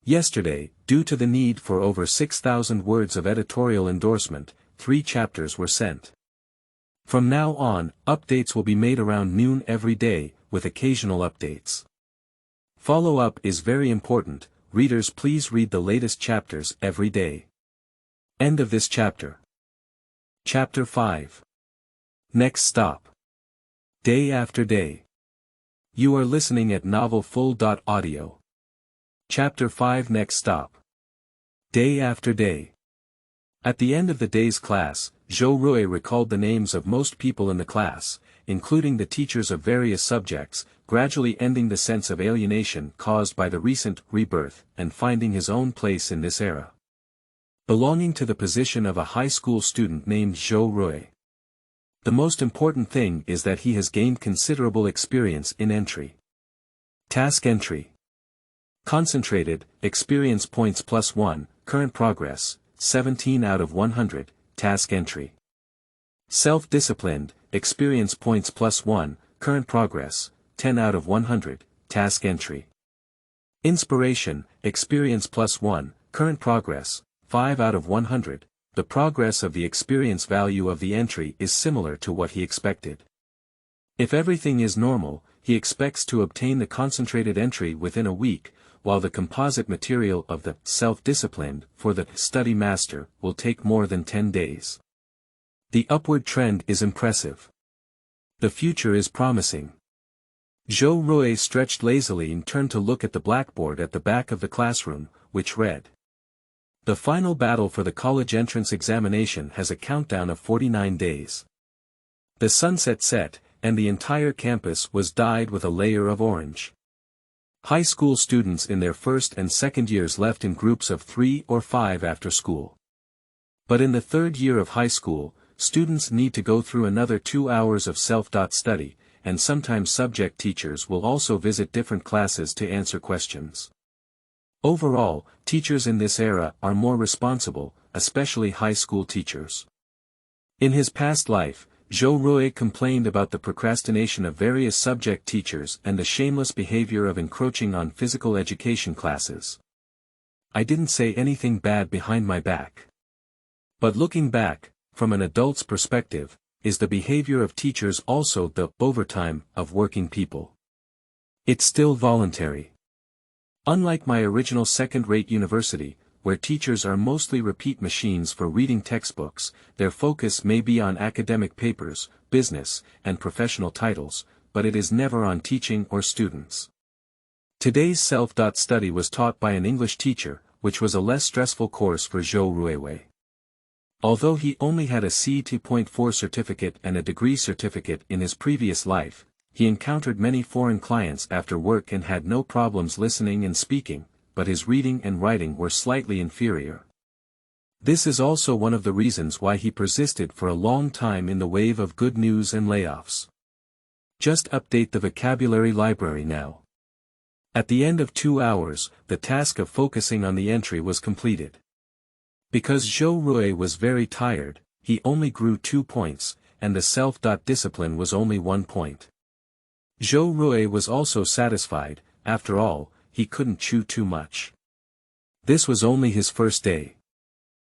Yesterday, due to the need for over 6,000 words of editorial endorsement, 3 chapters were sent. From now on, updates will be made around noon every day, with occasional updates. Follow-up is very important. Readers, please read the latest chapters every day. End of this chapter. Chapter 5. Next stop. Day after day. You are listening at novelfull.audio. Chapter 5. Next stop. Day after day. At the end of the day's class, Zhou Rui recalled the names of most people in the class, including the teachers of various subjects, gradually ending the sense of alienation caused by the recent rebirth and finding his own place in this era. Belonging to the position of a high school student named Zhou Rui. The most important thing is that he has gained considerable experience in entry. Task entry. Concentrated, experience points +1, current progress, 17 out of 100, task entry. Self-disciplined, experience points +1, current progress, 10 out of 100, task entry. Inspiration, experience +1, current progress, 5 out of 100, the progress of the experience value of the entry is similar to what he expected. If everything is normal, he expects to obtain the concentrated entry within a week, while the composite material of the self-disciplined for the study master will take more than 10 days. The upward trend is impressive. The future is promising. Zhou Rui stretched lazily and turned to look at the blackboard at the back of the classroom, which read: "The final battle for the college entrance examination has a countdown of 49 days. The sunset set, and the entire campus was dyed with a layer of orange. High school students in their first and second years left in groups of 3 or 5 after school. But in the third year of high school, students need to go through another 2 hours of self-study, and sometimes subject teachers will also visit different classes to answer questions. Overall, teachers in this era are more responsible, especially high school teachers." In his past life, Zhou Rui complained about the procrastination of various subject teachers and the shameless behavior of encroaching on physical education classes. "I didn't say anything bad behind my back. But looking back, from an adult's perspective, is the behavior of teachers also the overtime of working people? It's still voluntary. Unlike my original second-rate university, where teachers are mostly repeat machines for reading textbooks, their focus may be on academic papers, business, and professional titles, but it is never on teaching or students. Today's self-study was taught by an English teacher, which was a less stressful course for Zhou Rui. Although he only had a C2.4 certificate and a degree certificate in his previous life, he encountered many foreign clients after work and had no problems listening and speaking, but his reading and writing were slightly inferior. This is also one of the reasons why he persisted for a long time in the wave of good news and layoffs. Just update the vocabulary library now. At the end of 2 hours, the task of focusing on the entry was completed. Because Zhou Rui was very tired, he only grew 2 points, and the self-discipline was only 1 point. Zhou Rui was also satisfied. After all, he couldn't chew too much. This was only his first day.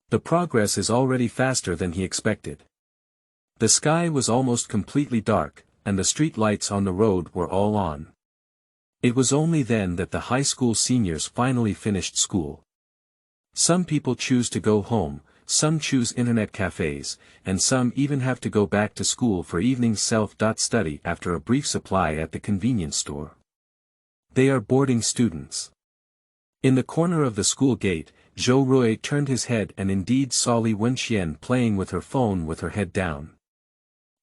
The progress is already faster than he expected. The sky was almost completely dark, and the street lights on the road were all on. It was only then that the high school seniors finally finished school. Some people choose to go home, some choose internet cafes, and some even have to go back to school for evening self-study after a brief supply at the convenience store. They are boarding students. In the corner of the school gate, Zhou Rui turned his head and indeed saw Li Wenxian playing with her phone with her head down.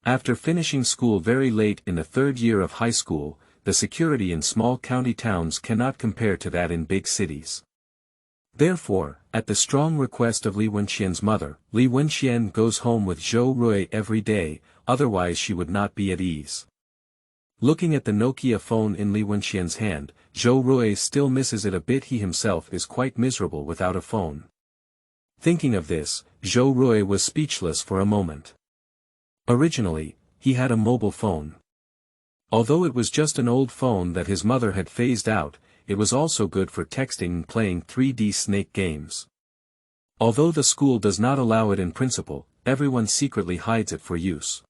After finishing school very late in the 3rd year of high school, the security in small county towns cannot compare to that in big cities. Therefore, at the strong request of Li Wenxian's mother, Li Wenxian goes home with Zhou Rui every day, otherwise she would not be at ease. Looking at the Nokia phone in Li Wenxian's hand, Zhou Rui still misses it a bit. He himself is quite miserable without a phone. Thinking of this, Zhou Rui was speechless for a moment. Originally, he had a mobile phone. Although it was just an old phone that his mother had phased out, it was also good for texting and playing 3D Snake games. Although the school does not allow it in principle, everyone secretly hides it for use.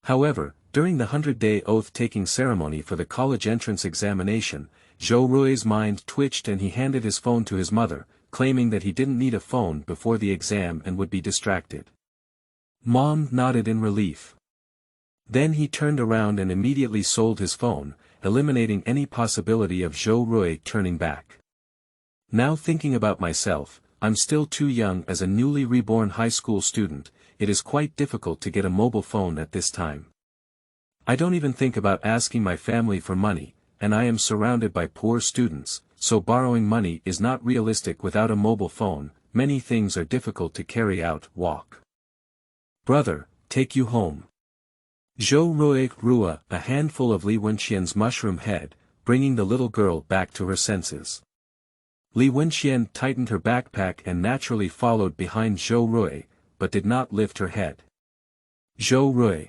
However, during the 100-day oath-taking ceremony for the college entrance examination, Zhou Rui's mind twitched and he handed his phone to his mother, claiming that he didn't need a phone before the exam and would be distracted. Mom nodded in relief. Then he turned around and immediately sold his phone, eliminating any possibility of Zhou Rui turning back. Now thinking about myself, I'm still too young as a newly reborn high school student. It is quite difficult to get a mobile phone at this time. I don't even think about asking my family for money, and I am surrounded by poor students, so borrowing money is not realistic without a mobile phone. Many things are difficult to carry out. Walk. Brother, take you home. Zhou Rui threw a handful of Li Wenxian's mushroom head, bringing the little girl back to her senses. Li Wenxian tightened her backpack and naturally followed behind Zhou Rui, but did not lift her head. Zhou Rui.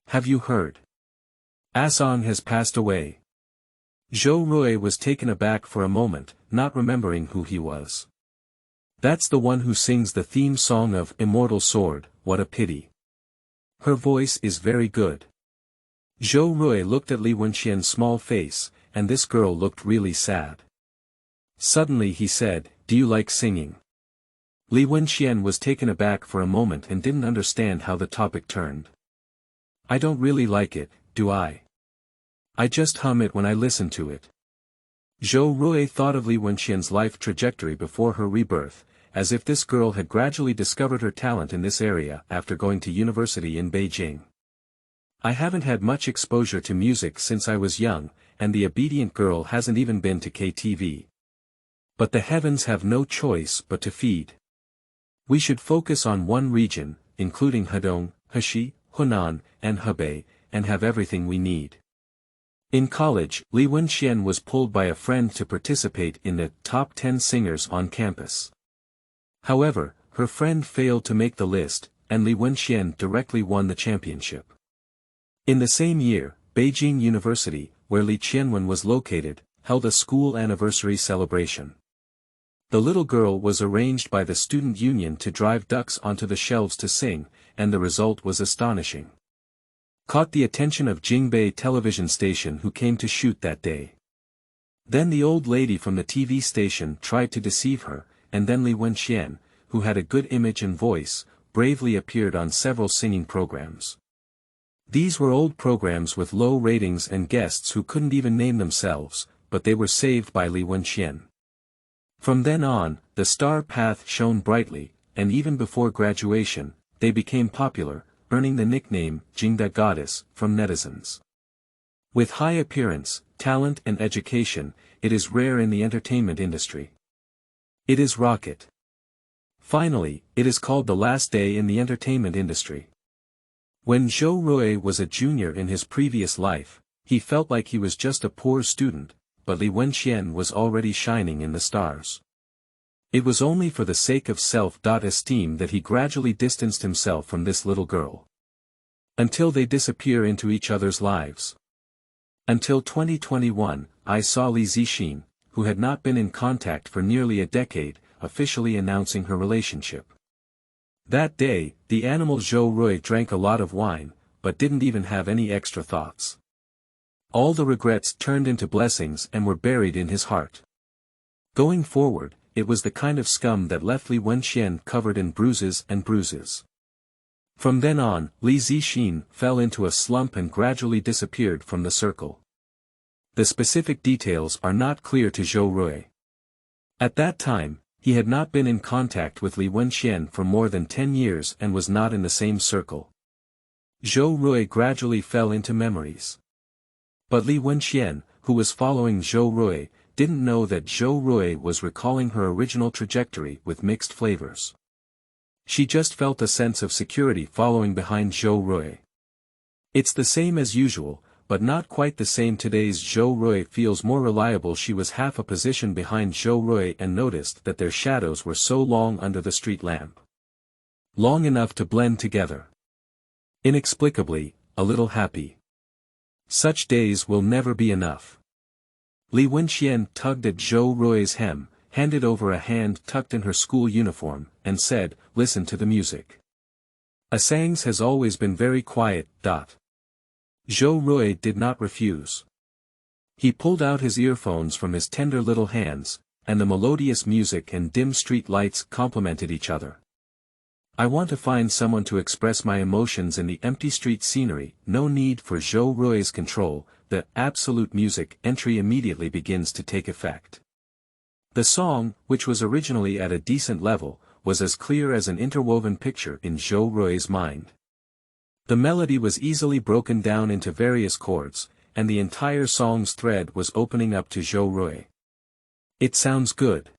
Have you heard? Asong has passed away. Zhou Rui was taken aback for a moment, not remembering who he was. That's the one who sings the theme song of Immortal Sword. What a pity. Her voice is very good. Zhou Rui looked at Li Wenxian's small face, and this girl looked really sad. Suddenly he said, "Do you like singing?" Li Wenxian was taken aback for a moment and didn't understand how the topic turned. I don't really like it, do I? I just hum it when I listen to it. Zhou Rui thought of Li Wenxian's life trajectory before her rebirth, as if this girl had gradually discovered her talent in this area after going to university in Beijing. I haven't had much exposure to music since I was young, and the obedient girl hasn't even been to KTV. But the heavens have no choice but to feed. We should focus on one region, including Hedong, Heshi, Hunan, and Hebei, and have everything we need. In college, Li Wenxian was pulled by a friend to participate in the top 10 singers on campus. However, her friend failed to make the list, and Li Wenxian directly won the championship. In the same year, Beijing University, where Li Qianwen was located, held a school anniversary celebration. The little girl was arranged by the student union to drive ducks onto the shelves to sing, and the result was astonishing. Caught the attention of Qingmei television station who came to shoot that day. Then the old lady from the TV station tried to deceive her, and then Li Wenxian, who had a good image and voice, bravely appeared on several singing programs. These were old programs with low ratings and guests who couldn't even name themselves, but they were saved by Li Wenxian. From then on, the star path shone brightly, and even before graduation, they became popular, earning the nickname Jingda Goddess from netizens. With high appearance, talent and education, it is rare in the entertainment industry. It is rocket. Finally, it is called the last day in the entertainment industry. When Zhou Rui was a junior in his previous life, he felt like he was just a poor student, but Li Wenxian was already shining in the stars. It was only for the sake of self-esteem that he gradually distanced himself from this little girl. Until they disappear into each other's lives. Until 2021, I saw Li Zixin, who had not been in contact for nearly a decade, officially announcing her relationship. That day, the animal Zhou Rui drank a lot of wine, but didn't even have any extra thoughts. All the regrets turned into blessings and were buried in his heart. Going forward, it was the kind of scum that left Li Wenxian covered in bruises and bruises. From then on, Li Zixin fell into a slump and gradually disappeared from the circle. The specific details are not clear to Zhou Rui. At that time, he had not been in contact with Li Wenxian for more than 10 years and was not in the same circle. Zhou Rui gradually fell into memories. But Li Wenxian, who was following Zhou Rui, didn't know that Zhou Rui was recalling her original trajectory with mixed flavors. She just felt a sense of security following behind Zhou Rui. It's the same as usual, but not quite the same. Today's Zhou Rui feels more reliable. She was half a position behind Zhou Rui and noticed that their shadows were so long under the street lamp. Long enough to blend together. Inexplicably, a little happy. Such days will never be enough. Li Wenxian tugged at Zhou Rui's hem, handed over a hand tucked in her school uniform, and said, "Listen to the music." Assangs has always been very quiet. Zhou Rui did not refuse. He pulled out his earphones from his tender little hands, and the melodious music and dim street lights complemented each other. I want to find someone to express my emotions in the empty street scenery. No need for Zhou Rui's control. The absolute music entry immediately begins to take effect. The song, which was originally at a decent level, was as clear as an interwoven picture in Zhou Rui's mind. The melody was easily broken down into various chords, and the entire song's thread was opening up to Zhou Rui. It sounds good.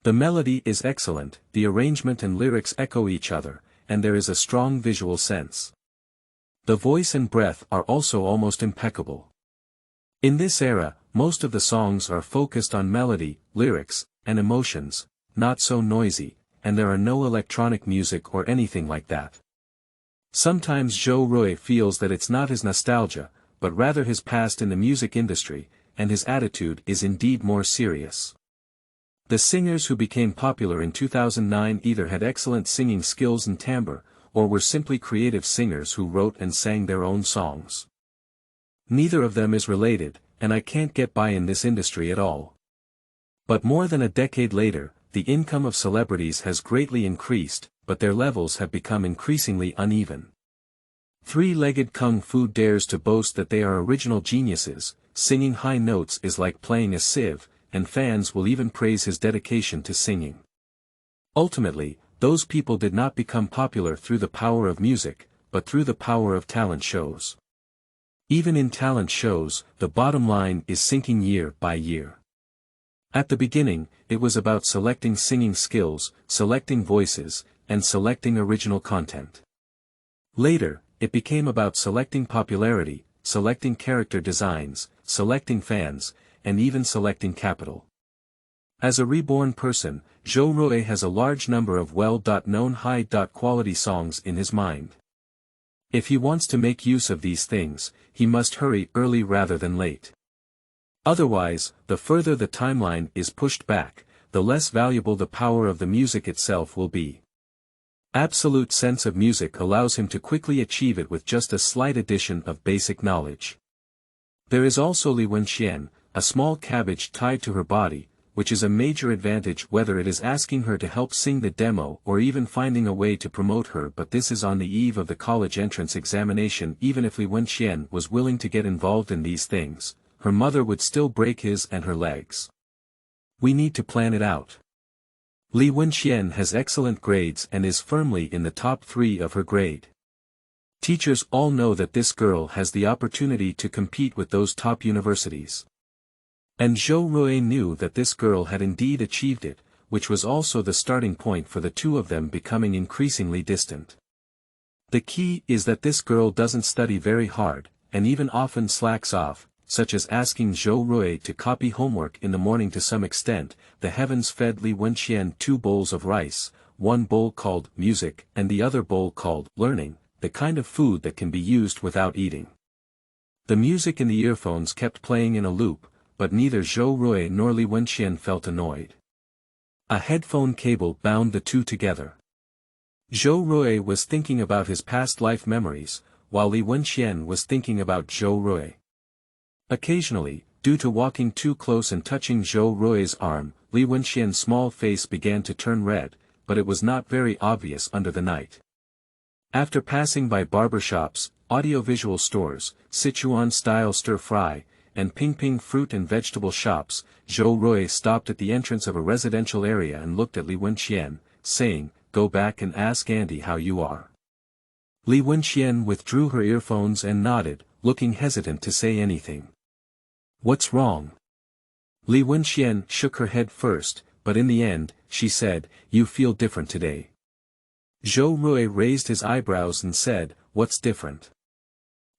The melody is excellent, the arrangement and lyrics echo each other, and there is a strong visual sense. The voice and breath are also almost impeccable. In this era, most of the songs are focused on melody, lyrics, and emotions, not so noisy, and there are no electronic music or anything like that. Sometimes Zhou Rui feels that it's not his nostalgia, but rather his past in the music industry, and his attitude is indeed more serious. The singers who became popular in 2009 either had excellent singing skills and timbre, or were simply creative singers who wrote and sang their own songs. Neither of them is related, and I can't get by in this industry at all. But more than a decade later, the income of celebrities has greatly increased, but their levels have become increasingly uneven. Three-legged kung fu dares to boast that they are original geniuses. Singing high notes is like playing a sieve, and fans will even praise his dedication to singing. Ultimately, those people did not become popular through the power of music, but through the power of talent shows. Even in talent shows, the bottom line is sinking year by year. At the beginning, it was about selecting singing skills, selecting voices, and selecting original content. Later, it became about selecting popularity, selecting character designs, selecting fans, and even selecting capital. As a reborn person, Zhou Rui has a large number of well-known high-quality songs in his mind. If he wants to make use of these things, he must hurry early rather than late. Otherwise, the further the timeline is pushed back, the less valuable the power of the music itself will be. Absolute sense of music allows him to quickly achieve it with just a slight addition of basic knowledge. There is also Li Wenxian, a small cabbage tied to her body, which is a major advantage whether it is asking her to help sing the demo or even finding a way to promote her, but this is on the eve of the college entrance examination. Even if Li Wenxian was willing to get involved in these things, her mother would still break his and her legs. We need to plan it out. Li Wenxian has excellent grades and is firmly in the top 3 of her grade. Teachers all know that this girl has the opportunity to compete with those top universities. And Zhou Rui knew that this girl had indeed achieved it, which was also the starting point for the two of them becoming increasingly distant. The key is that this girl doesn't study very hard, and even often slacks off, such as asking Zhou Rui to copy homework in the morning. To some extent, the heavens fed Li Wenxian 2 bowls of rice, one bowl called music and the other bowl called learning, the kind of food that can be used without eating. The music in the earphones kept playing in a loop, but neither Zhou Rui nor Li Wenxian felt annoyed. A headphone cable bound the two together. Zhou Rui was thinking about his past life memories, while Li Wenxian was thinking about Zhou Rui. Occasionally, due to walking too close and touching Zhou Rui's arm, Li Wenxian's small face began to turn red, but it was not very obvious under the night. After passing by barbershops, audiovisual stores, Sichuan-style stir-fry, and Ping fruit and vegetable shops, Zhou Rui stopped at the entrance of a residential area and looked at Li Wenxian, saying, "Go back and ask Andy how you are." Li Wenxian withdrew her earphones and nodded, looking hesitant to say anything. "What's wrong?" Li Wenxian shook her head first, but in the end, she said, "You feel different today." Zhou Rui raised his eyebrows and said, "What's different?"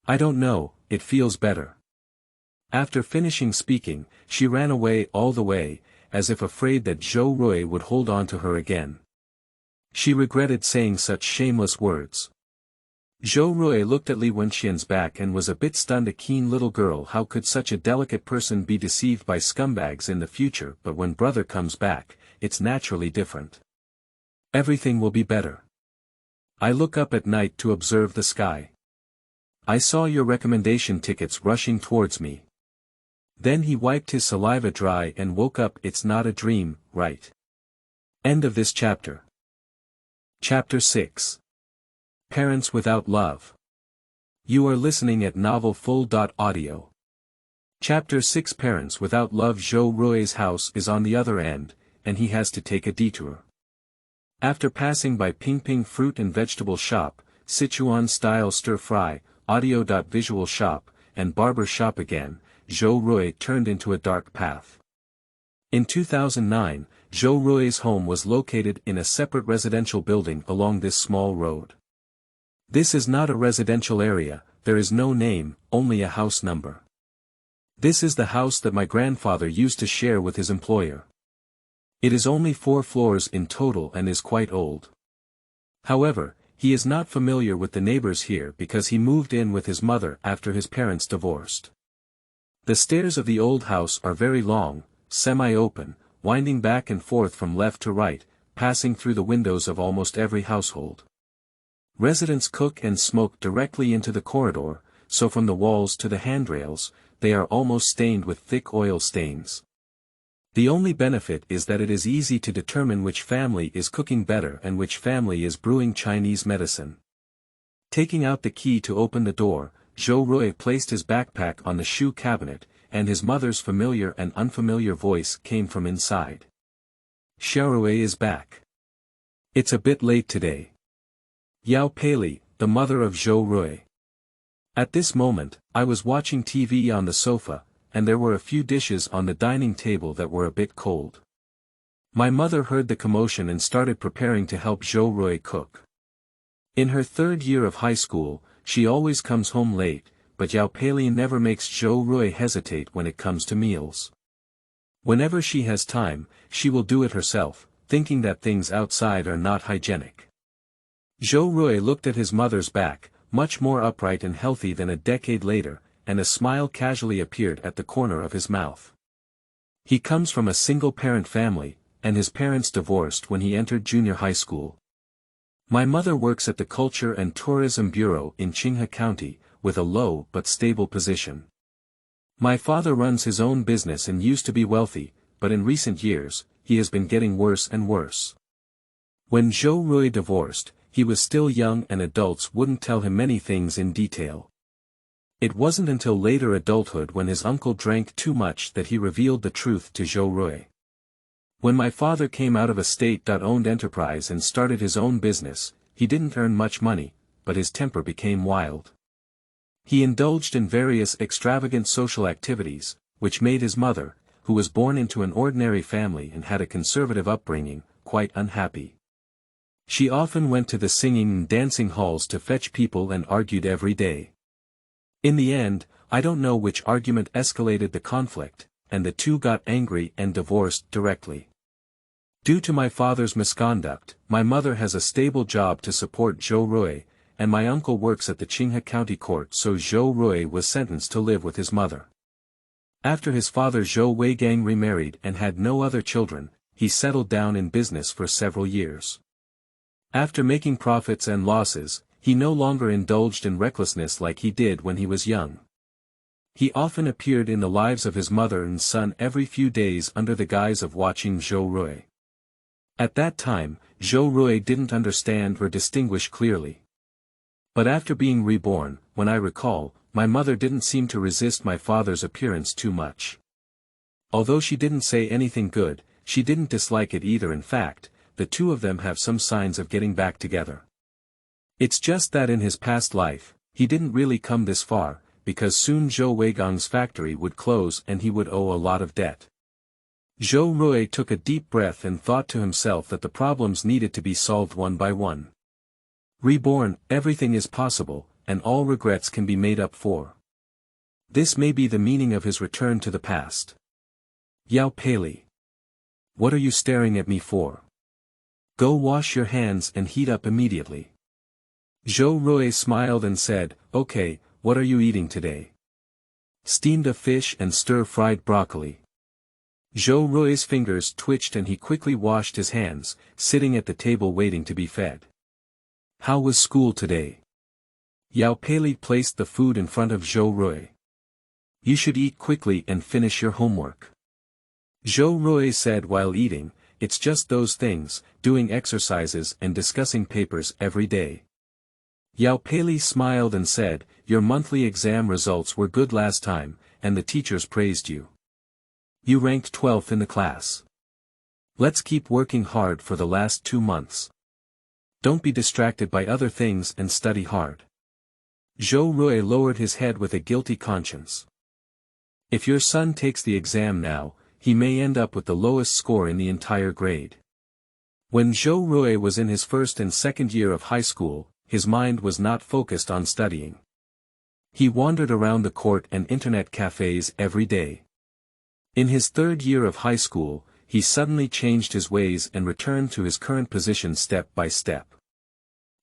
"I don't know, it feels better." After finishing speaking, she ran away all the way, as if afraid that Zhou Rui would hold on to her again. She regretted saying such shameless words. Zhou Rui looked at Li Wenxian's back and was a bit stunned. A keen little girl, how could such a delicate person be deceived by scumbags in the future? But when brother comes back, it's naturally different. Everything will be better. I look up at night to observe the sky. I saw your recommendation tickets rushing towards me. Then he wiped his saliva dry and woke up. It's not a dream, right? End of this chapter. Chapter 6. Parents Without Love. You are listening at novelfull.audio. Chapter 6. Parents Without Love. Zhou Rui's house is on the other end, and he has to take a detour. After passing by Ping fruit and vegetable shop, Sichuan-style stir-fry, audio.visual shop, and barber shop again, Zhou Rui turned into a dark path. In 2009, Zhou Rui's home was located in a separate residential building along this small road. This is not a residential area, there is no name, only a house number. This is the house that my grandfather used to share with his employer. It is only 4 floors in total and is quite old. However, he is not familiar with the neighbors here because he moved in with his mother after his parents divorced. The stairs of the old house are very long, semi-open, winding back and forth from left to right, passing through the windows of almost every household. Residents cook and smoke directly into the corridor, so from the walls to the handrails, they are almost stained with thick oil stains. The only benefit is that it is easy to determine which family is cooking better and which family is brewing Chinese medicine. Taking out the key to open the door, Zhou Rui placed his backpack on the shoe cabinet, and his mother's familiar and unfamiliar voice came from inside. "Qiaorui is back. It's a bit late today." Yao Pei, the mother of Zhou Rui. At this moment, I was watching TV on the sofa, and there were a few dishes on the dining table that were a bit cold. My mother heard the commotion and started preparing to help Zhou Rui cook. In her 3rd year of high school, she always comes home late, but Yao Pei never makes Zhou Rui hesitate when it comes to meals. Whenever she has time, she will do it herself, thinking that things outside are not hygienic. Zhou Rui looked at his mother's back, much more upright and healthy than a decade later, and a smile casually appeared at the corner of his mouth. He comes from a single-parent family, and his parents divorced when he entered junior high school. My mother works at the Culture and Tourism Bureau in Qingmei County, with a low but stable position. My father runs his own business and used to be wealthy, but in recent years, he has been getting worse and worse. When Zhou Rui divorced, he was still young and adults wouldn't tell him many things in detail. It wasn't until later adulthood when his uncle drank too much that he revealed the truth to Zhou Rui. When my father came out of a state-owned enterprise and started his own business, he didn't earn much money, but his temper became wild. He indulged in various extravagant social activities, which made his mother, who was born into an ordinary family and had a conservative upbringing, quite unhappy. She often went to the singing and dancing halls to fetch people and argued every day. In the end, I don't know which argument escalated the conflict, and the two got angry and divorced directly. Due to my father's misconduct, my mother has a stable job to support Zhou Rui, and my uncle works at the Qingmei County Court, so Zhou Rui was sentenced to live with his mother. After his father Zhou Weigang remarried and had no other children, he settled down in business for several years. After making profits and losses, he no longer indulged in recklessness like he did when he was young. He often appeared in the lives of his mother and son every few days under the guise of watching Zhou Rui. At that time, Zhou Rui didn't understand or distinguish clearly. But after being reborn, when I recall, my mother didn't seem to resist my father's appearance too much. Although she didn't say anything good, she didn't dislike it either. In fact, the two of them have some signs of getting back together. It's just that in his past life, he didn't really come this far, because soon Zhou Weigang's factory would close and he would owe a lot of debt. Zhou Rui took a deep breath and thought to himself that the problems needed to be solved one by one. Reborn, everything is possible, and all regrets can be made up for. This may be the meaning of his return to the past. Yao Pei. What are you staring at me for? Go wash your hands and heat up immediately. Zhou Rui smiled and said, Okay, what are you eating today? Steamed a fish and stir-fried broccoli. Zhou Rui's fingers twitched and he quickly washed his hands, sitting at the table waiting to be fed. How was school today? Yao Pei placed the food in front of Zhou Rui. You should eat quickly and finish your homework. Zhou Rui said while eating, it's just those things, doing exercises and discussing papers every day. Yao Pei smiled and said, your monthly exam results were good last time, and the teachers praised you. You ranked 12th in the class. Let's keep working hard for the last 2 months. Don't be distracted by other things and study hard. Zhou Rui lowered his head with a guilty conscience. If your son takes the exam now, he may end up with the lowest score in the entire grade. When Zhou Rui was in his first and second year of high school, his mind was not focused on studying. He wandered around the court and internet cafes every day. In his third year of high school, he suddenly changed his ways and returned to his current position step by step.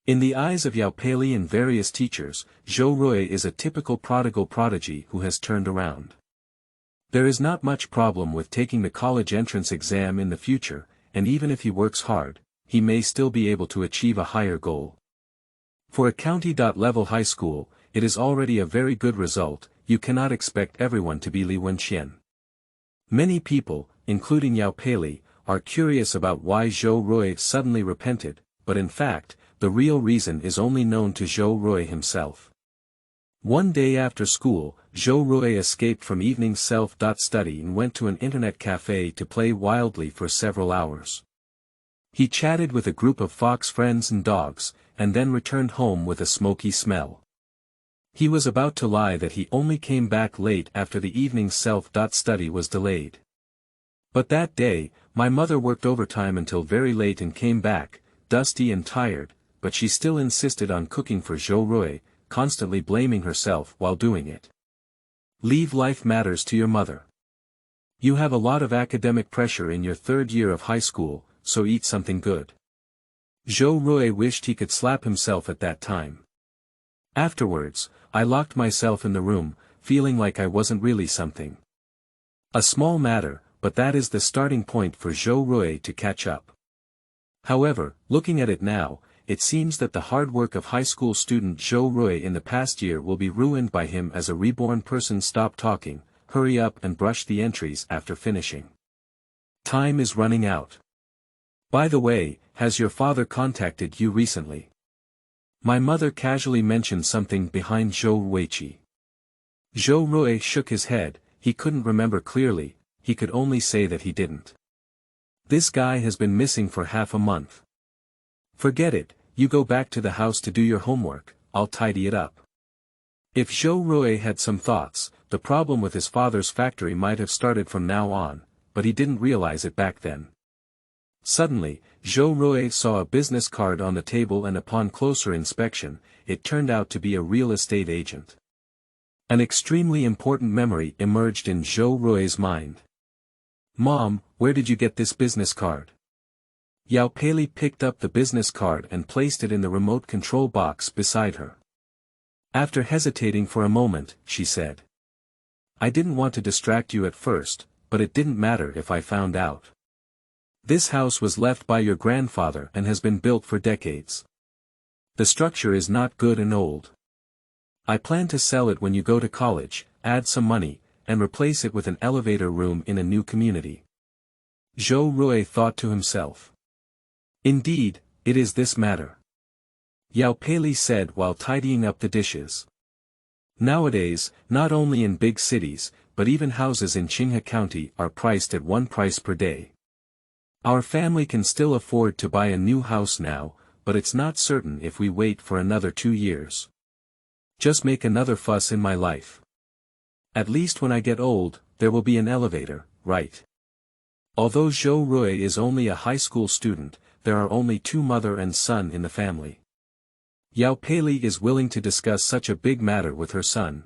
In the eyes of Yao Pei and various teachers, Zhou Rui is a typical prodigal prodigy who has turned around. There is not much problem with taking the college entrance exam in the future, and even if he works hard, he may still be able to achieve a higher goal. For a county-level high school, it is already a very good result. You cannot expect everyone to be Li Wenqian. Many people, including Yao Pei, are curious about why Zhou Rui suddenly repented, but in fact, the real reason is only known to Zhou Rui himself. One day after school, Zhou Rui escaped from evening self-study and went to an internet cafe to play wildly for several hours. He chatted with a group of fox friends and dogs, and then returned home with a smoky smell. He was about to lie that he only came back late after the evening self-study was delayed. But that day, my mother worked overtime until very late and came back, dusty and tired, but she still insisted on cooking for Zhou Rui, constantly blaming herself while doing it. Leave life matters to your mother. You have a lot of academic pressure in your third year of high school, so eat something good. Zhou Rui wished he could slap himself at that time. Afterwards, I locked myself in the room, feeling like I wasn't really something. A small matter, but that is the starting point for Zhou Rui to catch up. However, looking at it now, it seems that the hard work of high school student Zhou Rui in the past year will be ruined by him as a reborn person. Stop talking, hurry up and brush the entries after finishing. Time is running out. By the way, has your father contacted you recently? My mother casually mentioned something behind Zhou Ruichi. Zhou Rui shook his head. He couldn't remember clearly, he could only say that he didn't. This guy has been missing for half a month. Forget it, you go back to the house to do your homework, I'll tidy it up. If Zhou Rui had some thoughts, the problem with his father's factory might have started from now on, but he didn't realize it back then. Suddenly, Zhou Rui saw a business card on the table, and upon closer inspection, it turned out to be a real estate agent. An extremely important memory emerged in Zhou Rui's mind. Mom, where did you get this business card? Yao Pei picked up the business card and placed it in the remote control box beside her. After hesitating for a moment, she said. I didn't want to distract you at first, but it didn't matter if I found out. This house was left by your grandfather and has been built for decades. The structure is not good and old. I plan to sell it when you go to college, add some money, and replace it with an elevator room in a new community. Zhou Rui thought to himself. Indeed, it is this matter. Yao Pei said while tidying up the dishes. Nowadays, not only in big cities, but even houses in Qingmei County are priced at one price per day. Our family can still afford to buy a new house now, but it's not certain if we wait for another 2 years. Just make another fuss in my life. At least when I get old, there will be an elevator, right? Although Zhou Rui is only a high school student, there are only 2 mother and son in the family. Yao Pei is willing to discuss such a big matter with her son.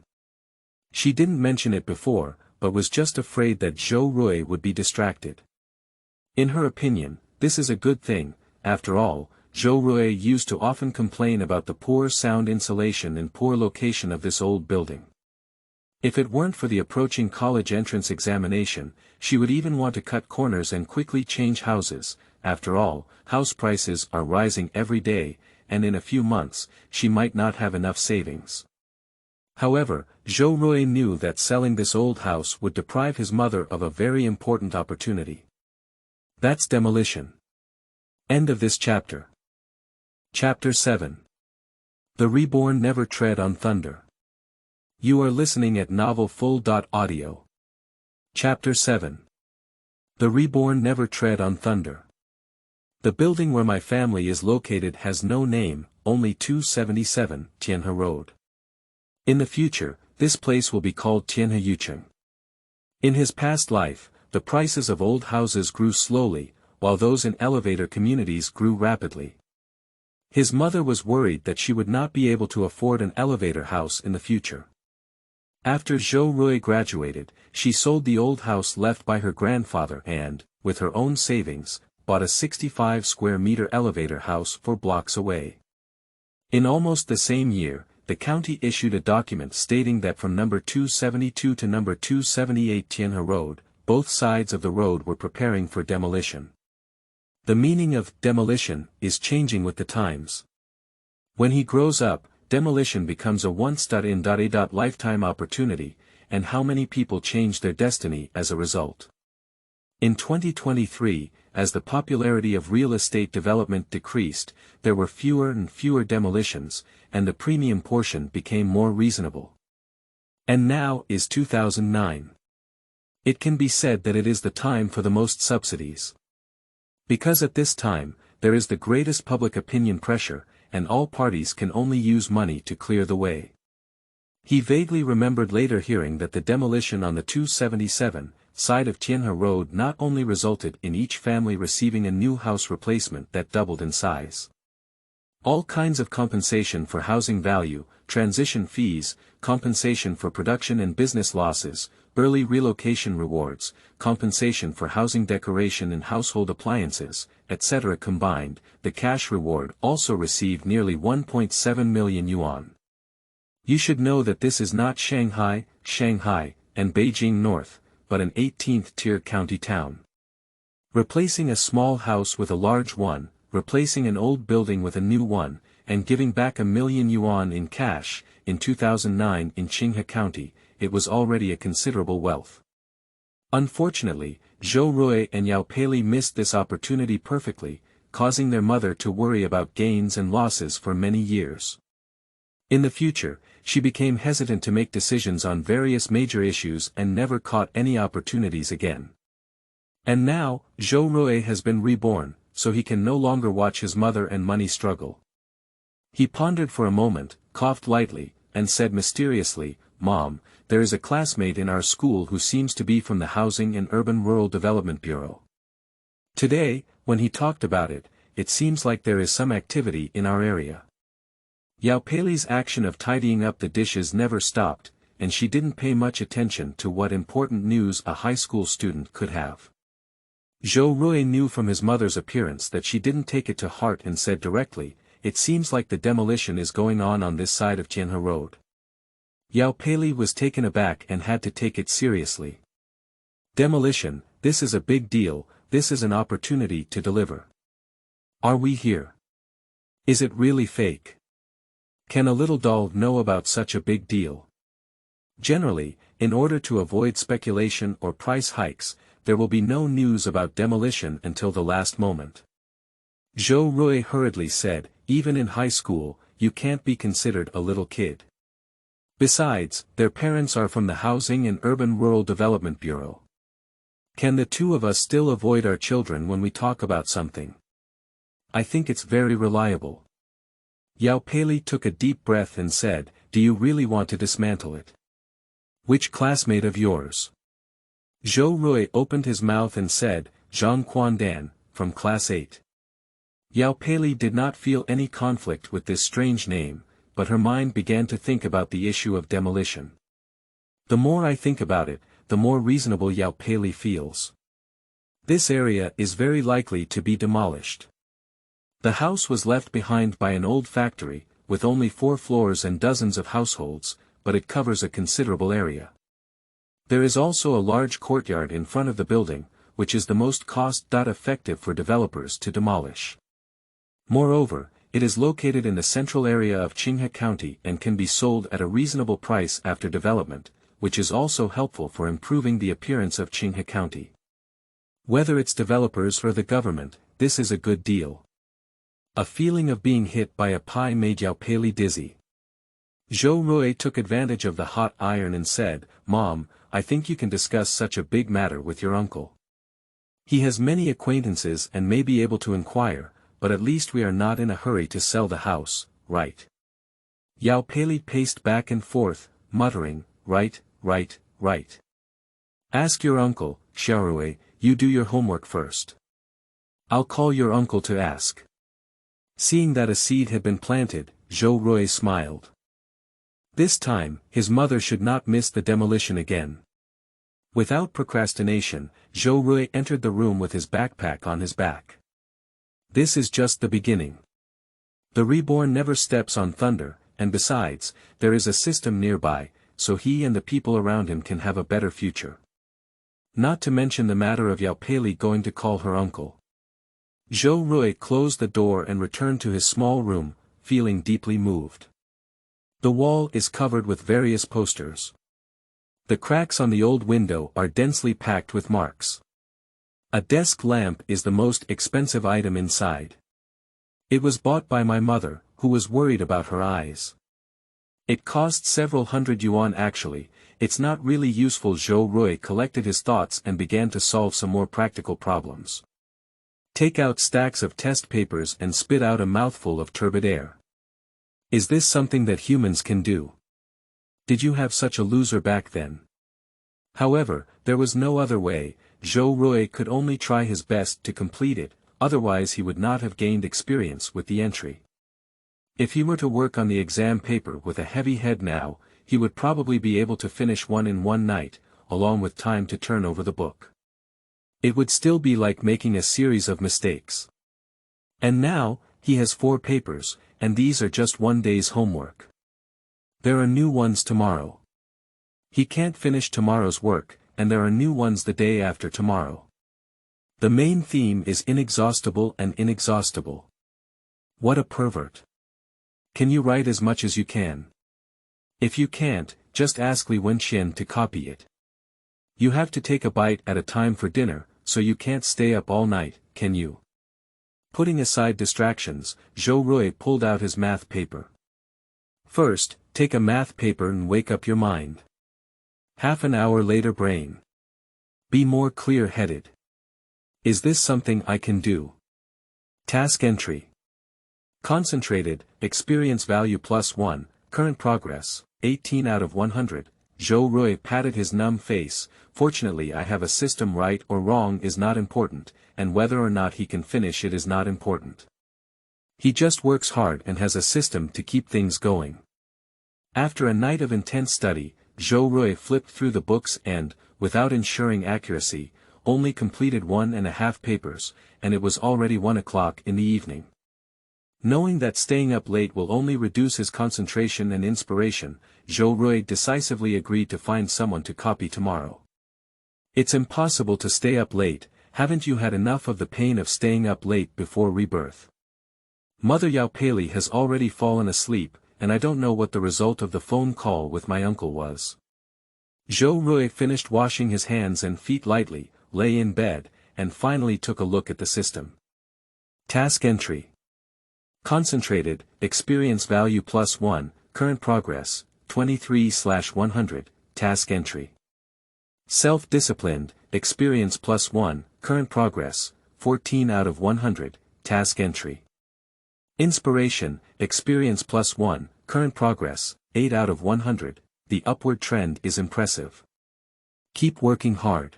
She didn't mention it before, but was just afraid that Zhou Rui would be distracted. In her opinion, this is a good thing. After all, Zhou Rui used to often complain about the poor sound insulation and poor location of this old building. If it weren't for the approaching college entrance examination, she would even want to cut corners and quickly change houses. After all, house prices are rising every day, and in a few months, she might not have enough savings. However, Zhou Rui knew that selling this old house would deprive his mother of a very important opportunity. That's demolition. End of this chapter. Chapter 7. The Reborn Never Tread on Thunder. You are listening at novelfull.audio. Chapter 7. The Reborn Never Tread on Thunder. The building where my family is located has no name, only 277 Tianhe Road. In the future, this place will be called Tianhe Yucheng. In his past life, the prices of old houses grew slowly, while those in elevator communities grew rapidly. His mother was worried that she would not be able to afford an elevator house in the future. After Zhou Rui graduated, she sold the old house left by her grandfather and, with her own savings, bought a 65 square meter elevator house 4 blocks away. In almost the same year, the county issued a document stating that from number 272 to number 278 Tianhe Road, both sides of the road were preparing for demolition. The meaning of demolition is changing with the times. When he grows up, demolition becomes a once-in-a lifetime opportunity, and how many people change their destiny as a result. In 2023, as the popularity of real estate development decreased, there were fewer and fewer demolitions, and the premium portion became more reasonable. And now is 2009. It can be said that it is the time for the most subsidies. Because at this time, there is the greatest public opinion pressure, and all parties can only use money to clear the way. He vaguely remembered later hearing that the demolition on the 277 side of Tianhe Road not only resulted in each family receiving a new house replacement that doubled in size. All kinds of compensation for housing value, transition fees, compensation for production and business losses, early relocation rewards, compensation for housing decoration and household appliances, etc. combined, the cash reward also received nearly 1.7 million yuan. You should know that this is not Shanghai, and Beijing North, but an 18th-tier county town. Replacing a small house with a large one, replacing an old building with a new one, and giving back 1 million yuan in cash, in 2009 in Qingmei County, it was already a considerable wealth. Unfortunately, Zhou Rui and Yao Peili missed this opportunity perfectly, causing their mother to worry about gains and losses for many years. In the future, she became hesitant to make decisions on various major issues and never caught any opportunities again. And now, Zhou Rui has been reborn, so he can no longer watch his mother and money struggle. He pondered for a moment, coughed lightly, and said mysteriously, "Mom, there is a classmate in our school who seems to be from the Housing and Urban Rural Development Bureau. Today, when he talked about it, it seems like there is some activity in our area." Yao Peili's action of tidying up the dishes never stopped, and she didn't pay much attention to what important news a high school student could have. Zhou Rui knew from his mother's appearance that she didn't take it to heart and said directly, "It seems like the demolition is going on this side of Tianhe Road." Yao Peili was taken aback and had to take it seriously. "Demolition, this is a big deal, this is an opportunity to deliver. Are we here? Is it really fake? Can a little doll know about such a big deal?" Generally, in order to avoid speculation or price hikes, there will be no news about demolition until the last moment. Zhou Rui hurriedly said, "Even in high school, you can't be considered a little kid. Besides, their parents are from the Housing and Urban Rural Development Bureau. Can the two of us still avoid our children when we talk about something? I think it's very reliable." Yao Peili took a deep breath and said, "Do you really want to dismantle it? Which classmate of yours?" Zhou Rui opened his mouth and said, "Zhang Quandan, from Class 8. Yao Peili did not feel any conflict with this strange name, but her mind began to think about the issue of demolition. "The more I think about it, the more reasonable Yao Peili feels. This area is very likely to be demolished. The house was left behind by an old factory, with only 4 floors and dozens of households, but it covers a considerable area. There is also a large courtyard in front of the building, which is the most cost-effective for developers to demolish. Moreover, it is located in the central area of Qingmei County and can be sold at a reasonable price after development, which is also helpful for improving the appearance of Qingmei County. Whether it's developers or the government, this is a good deal." A feeling of being hit by a pie made Yao Peili dizzy. Zhou Rui took advantage of the hot iron and said, "Mom, I think you can discuss such a big matter with your uncle. He has many acquaintances and may be able to inquire, but at least we are not in a hurry to sell the house, right?" Yao Peili paced back and forth, muttering, "Right, right, right. Ask your uncle, Zhou Rui, you do your homework first. I'll call your uncle to ask." Seeing that a seed had been planted, Zhou Rui smiled. This time, his mother should not miss the demolition again. Without procrastination, Zhou Rui entered the room with his backpack on his back. This is just the beginning. The Reborn never steps on thunder, and besides, there is a system nearby, so he and the people around him can have a better future. Not to mention the matter of Yao Peili going to call her uncle. Zhou Rui closed the door and returned to his small room, feeling deeply moved. The wall is covered with various posters. The cracks on the old window are densely packed with marks. A desk lamp is the most expensive item inside. It was bought by my mother, who was worried about her eyes. It cost several hundred yuan actually. It's not really useful. Zhou Rui collected his thoughts and began to solve some more practical problems. Take out stacks of test papers and spit out a mouthful of turbid air. Is this something that humans can do? Did you have such a loser back then? However, there was no other way. Zhou Rui could only try his best to complete it, otherwise he would not have gained experience with the entry. If he were to work on the exam paper with a heavy head now, he would probably be able to finish one in one night, along with time to turn over the book. It would still be like making a series of mistakes. And now, he has 4 papers, and these are just one day's homework. There are new ones tomorrow. He can't finish tomorrow's work, and there are new ones the day after tomorrow. The main theme is inexhaustible and inexhaustible. What a pervert. Can you write as much as you can? If you can't, just ask Li Wenxian to copy it. You have to take a bite at a time for dinner, so you can't stay up all night, can you? Putting aside distractions, Zhou Rui pulled out his math paper. First, take a math paper and wake up your mind. Half an hour later brain. Be more clear-headed. Is this something I can do? Task entry. Concentrated, experience value +1, current progress, 18 out of 100. Zhou Rui patted his numb face. Fortunately, I have a system. Right or wrong is not important, and whether or not he can finish it is not important. He just works hard and has a system to keep things going. After a night of intense study, Zhou Rui flipped through the books and, without ensuring accuracy, only completed 1.5 papers, and it was already 1 o'clock in the evening. Knowing that staying up late will only reduce his concentration and inspiration, Zhou Rui decisively agreed to find someone to copy tomorrow. It's impossible to stay up late. Haven't you had enough of the pain of staying up late before rebirth? Mother Yao Pei has already fallen asleep, and I don't know what the result of the phone call with my uncle was. Zhou Rui finished washing his hands and feet lightly, lay in bed, and finally took a look at the system. Task entry. Concentrated, experience value +1, current progress, 23/100, task entry. Self-disciplined, experience +1, current progress, 14 out of 100, task entry. Inspiration, experience +1, current progress, 8 out of 100, the upward trend is impressive. Keep working hard.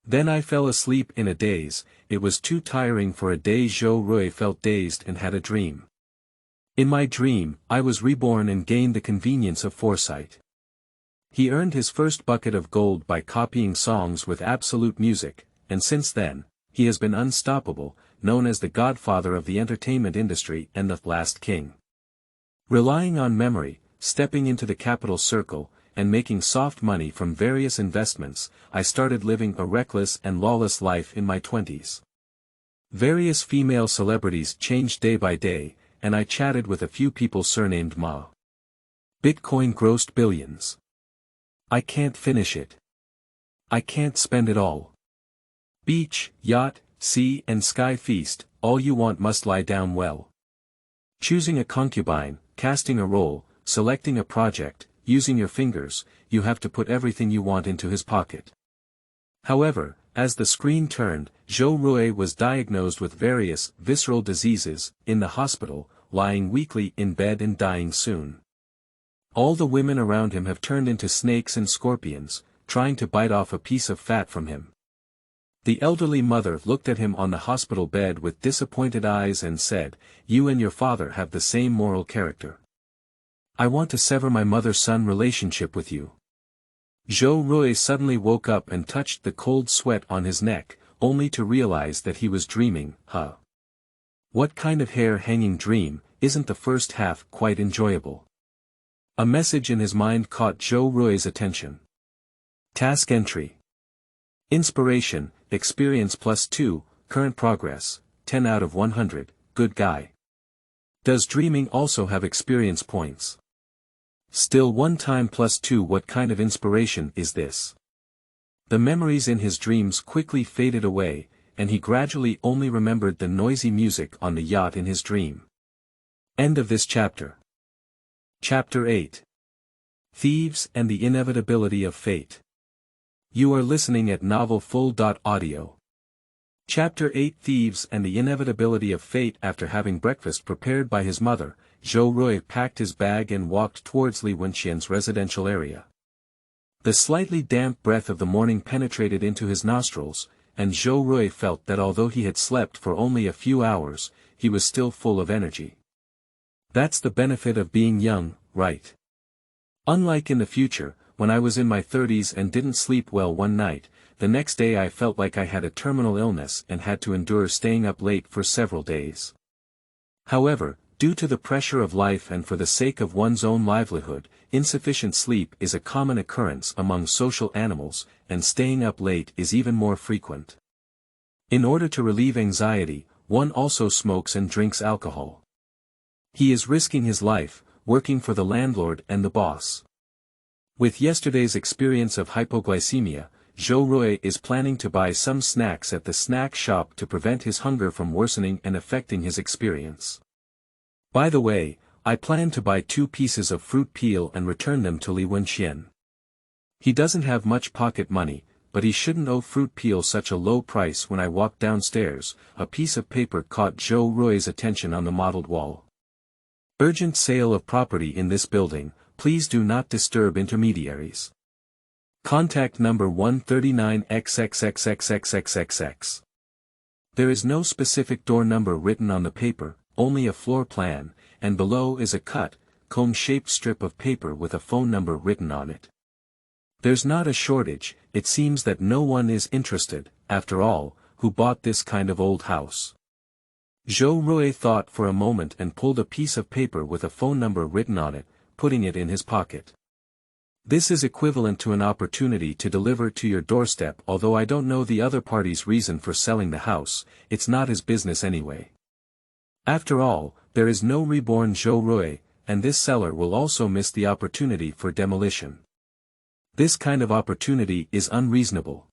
Then I fell asleep in a daze. It was too tiring for a day. Zhou Rui felt dazed and had a dream. In my dream, I was reborn and gained the convenience of foresight. He earned his first bucket of gold by copying songs with absolute music, and since then, he has been unstoppable, known as the godfather of the entertainment industry and the last king. Relying on memory, stepping into the capital circle, and making soft money from various investments, I started living a reckless and lawless life in my 20s. Various female celebrities changed day by day, and I chatted with a few people surnamed Ma. Bitcoin grossed billions. I can't finish it. I can't spend it all. Beach, yacht, sea and sky feast, all you want must lie down well. Choosing a concubine, casting a role, selecting a project, using your fingers, you have to put everything you want into his pocket. However, as the screen turned, Zhou Rui was diagnosed with various visceral diseases, in the hospital, lying weakly in bed and dying soon. All the women around him have turned into snakes and scorpions, trying to bite off a piece of fat from him. The elderly mother looked at him on the hospital bed with disappointed eyes and said, "You and your father have the same moral character. I want to sever my mother-son relationship with you." Zhou Rui suddenly woke up and touched the cold sweat on his neck, only to realize that he was dreaming. What kind of hair-hanging dream? Isn't the first half quite enjoyable? A message in his mind caught Zhou Rui's attention. Task entry. Inspiration, experience +2, current progress, 10 out of 100, good guy. Does dreaming also have experience points? Still 1 time +2. What kind of inspiration is this? The memories in his dreams quickly faded away, and he gradually only remembered the noisy music on the yacht in his dream. End of this chapter. Chapter 8. Thieves and the Inevitability of Fate. You are listening at novelfull.audio. Chapter 8. Thieves and the Inevitability of Fate. After having breakfast prepared by his mother, Zhou Rui packed his bag and walked towards Li Wenxian's residential area. The slightly damp breath of the morning penetrated into his nostrils, and Zhou Rui felt that although he had slept for only a few hours, he was still full of energy. That's the benefit of being young, right? Unlike in the future, when I was in my 30s and didn't sleep well one night, the next day I felt like I had a terminal illness and had to endure staying up late for several days. However, Due to the pressure of life and for the sake of one's own livelihood, insufficient sleep is a common occurrence among social animals, and staying up late is even more frequent. In order to relieve anxiety, one also smokes and drinks alcohol. He is risking his life, working for the landlord and the boss. With yesterday's experience of hypoglycemia, Zhou Rui is planning to buy some snacks at the snack shop to prevent his hunger from worsening and affecting his experience. By the way, I plan to buy 2 pieces of fruit peel and return them to Li Wenxian. He doesn't have much pocket money, but he shouldn't owe fruit peel such a low price. When I walked downstairs, a piece of paper caught Zhou Rui's attention on the mottled wall. Urgent sale of property in this building, please do not disturb intermediaries. Contact number 139XXXXXXXX. There is no specific door number written on the paper, only a floor plan, and below is a cut, cone-shaped strip of paper with a phone number written on it. There's not a shortage. It seems that no one is interested, after all, who bought this kind of old house. Zhou Rui thought for a moment and pulled a piece of paper with a phone number written on it, putting it in his pocket. This is equivalent to an opportunity to deliver to your doorstep. Although I don't know the other party's reason for selling the house, it's not his business anyway. After all, there is no reborn Zhou Rui, and this seller will also miss the opportunity for demolition. This kind of opportunity is unreasonable.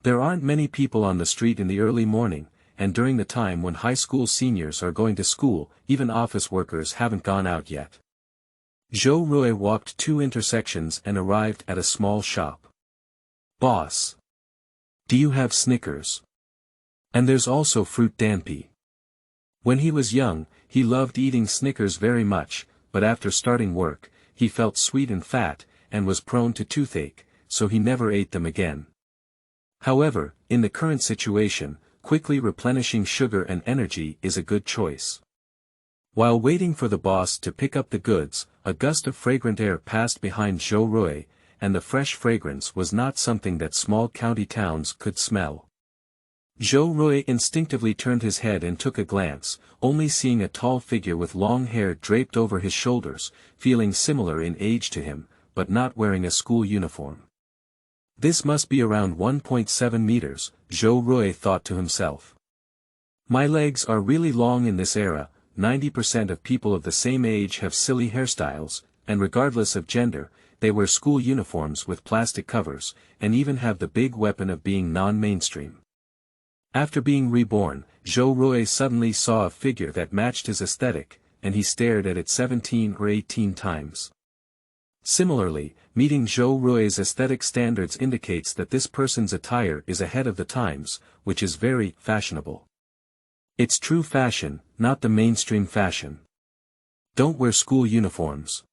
There aren't many people on the street in the early morning, and during the time when high school seniors are going to school, even office workers haven't gone out yet. Zhou Rui walked 2 intersections and arrived at a small shop. Boss. Do you have Snickers? And there's also fruit dampi. When he was young, he loved eating Snickers very much, but after starting work, he felt sweet and fat, and was prone to toothache, so he never ate them again. However, in the current situation, quickly replenishing sugar and energy is a good choice. While waiting for the boss to pick up the goods, a gust of fragrant air passed behind Zhou Rui, and the fresh fragrance was not something that small county towns could smell. Zhou Rui instinctively turned his head and took a glance, only seeing a tall figure with long hair draped over his shoulders, feeling similar in age to him, but not wearing a school uniform. This must be around 1.7 meters, Zhou Rui thought to himself. My legs are really long in this era. 90% of people of the same age have silly hairstyles, and regardless of gender, they wear school uniforms with plastic covers, and even have the big weapon of being non-mainstream. After being reborn, Zhou Rui suddenly saw a figure that matched his aesthetic, and he stared at it 17 or 18 times. Similarly, meeting Zhou Rui's aesthetic standards indicates that this person's attire is ahead of the times, which is very fashionable. It's true fashion, not the mainstream fashion. Don't wear school uniforms.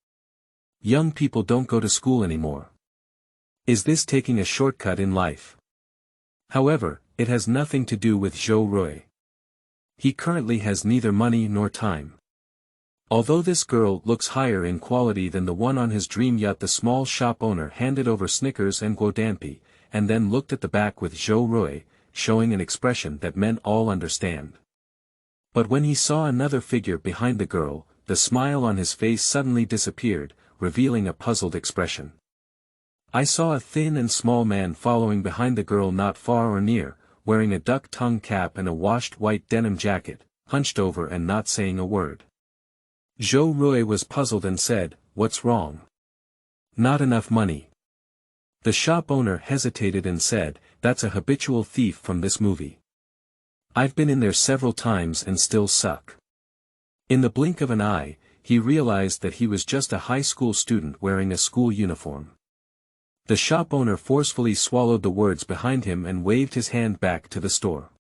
Young people don't go to school anymore. Is this taking a shortcut in life? However, it has nothing to do with Zhou Rui. He currently has neither money nor time. Although this girl looks higher in quality than the one on his dream yacht, the small shop owner handed over Snickers and guodampi, and then looked at the back with Zhou Rui, showing an expression that men all understand. But when he saw another figure behind the girl, the smile on his face suddenly disappeared, revealing a puzzled expression. I saw a thin and small man following behind the girl not far or near, wearing a duck-tongue cap and a washed white denim jacket, hunched over and not saying a word. Zhou Rui was puzzled and said, "What's wrong?" "Not enough money." The shop owner hesitated and said, "That's a habitual thief from this movie. I've been in there several times and still suck." In the blink of an eye, he realized that he was just a high school student wearing a school uniform. The shop owner forcefully swallowed the words behind him and waved his hand back to the store.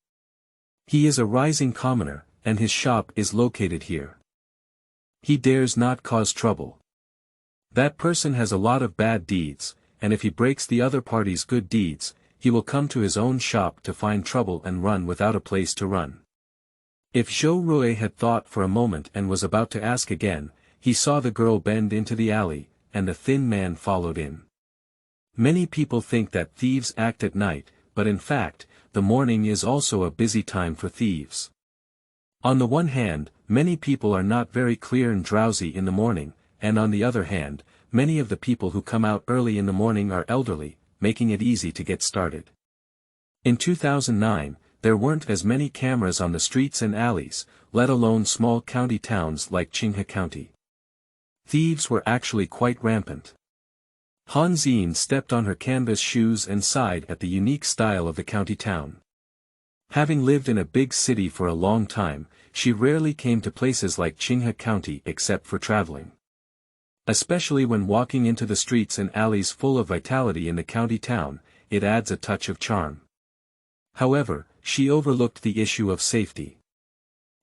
He is a rising commoner, and his shop is located here. He dares not cause trouble. That person has a lot of bad deeds, and if he breaks the other party's good deeds, he will come to his own shop to find trouble and run without a place to run. If Zhou Rui had thought for a moment and was about to ask again, he saw the girl bend into the alley, and the thin man followed in. Many people think that thieves act at night, but in fact, the morning is also a busy time for thieves. On the one hand, many people are not very clear and drowsy in the morning, and on the other hand, many of the people who come out early in the morning are elderly, making it easy to get started. In 2009, there weren't as many cameras on the streets and alleys, let alone small county towns like Qingmei County. Thieves were actually quite rampant. Han Xin stepped on her canvas shoes and sighed at the unique style of the county town. Having lived in a big city for a long time, she rarely came to places like Qingmei County except for traveling. Especially when walking into the streets and alleys full of vitality in the county town, it adds a touch of charm. However, she overlooked the issue of safety.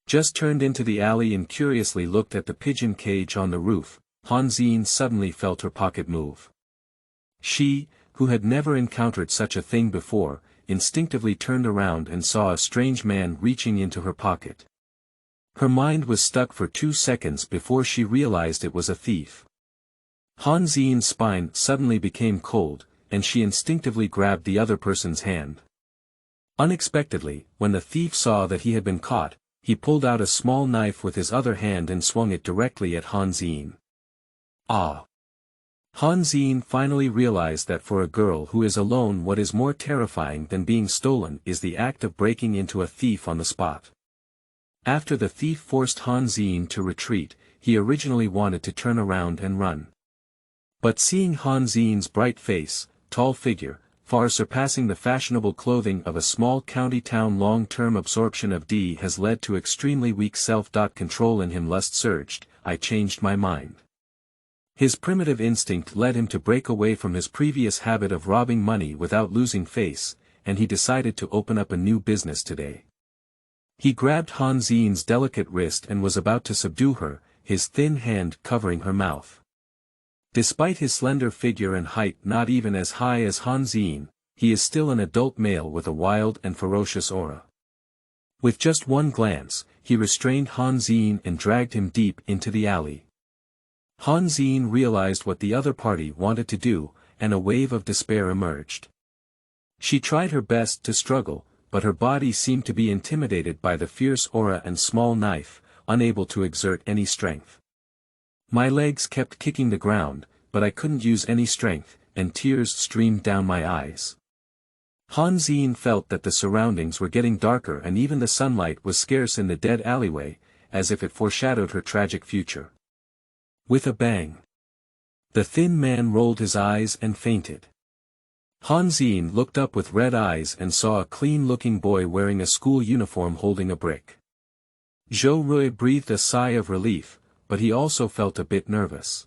Just turned into the alley and curiously looked at the pigeon cage on the roof, Han Xin suddenly felt her pocket move. She, who had never encountered such a thing before, instinctively turned around and saw a strange man reaching into her pocket. Her mind was stuck for 2 seconds before she realized it was a thief. Han Xi's spine suddenly became cold, and she instinctively grabbed the other person's hand. Unexpectedly, when the thief saw that he had been caught, he pulled out a small knife with his other hand and swung it directly at Han Xin. Ah! Han Xin finally realized that for a girl who is alone, what is more terrifying than being stolen is the act of breaking into a thief on the spot. After the thief forced Han Xin to retreat, he originally wanted to turn around and run. But seeing Han Xin's bright face, tall figure, far surpassing the fashionable clothing of a small county town, long-term absorption of D has led to extremely weak self-control in him. Lust surged, I changed my mind. His primitive instinct led him to break away from his previous habit of robbing money without losing face, and he decided to open up a new business today. He grabbed Han Xin's delicate wrist and was about to subdue her, his thin hand covering her mouth. Despite his slender figure and height not even as high as Han Xin, he is still an adult male with a wild and ferocious aura. With just one glance, he restrained Han Xin and dragged him deep into the alley. Han Xin realized what the other party wanted to do, and a wave of despair emerged. She tried her best to struggle, but her body seemed to be intimidated by the fierce aura and small knife, unable to exert any strength. My legs kept kicking the ground, but I couldn't use any strength, and tears streamed down my eyes. Han Xin felt that the surroundings were getting darker and even the sunlight was scarce in the dead alleyway, as if it foreshadowed her tragic future. With a bang, the thin man rolled his eyes and fainted. Han Xin looked up with red eyes and saw a clean-looking boy wearing a school uniform holding a brick. Zhou Rui breathed a sigh of relief, but he also felt a bit nervous.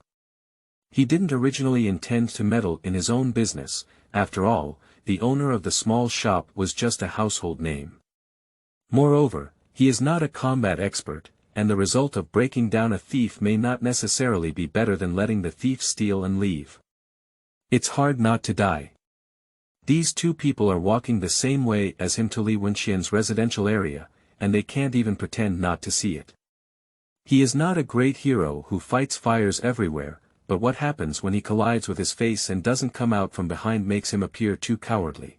He didn't originally intend to meddle in his own business, after all, the owner of the small shop was just a household name. Moreover, he is not a combat expert, and the result of breaking down a thief may not necessarily be better than letting the thief steal and leave. It's hard not to die. These two people are walking the same way as him to Li Wenxian's residential area, and they can't even pretend not to see it. He is not a great hero who fights fires everywhere, but what happens when he collides with his face and doesn't come out from behind makes him appear too cowardly.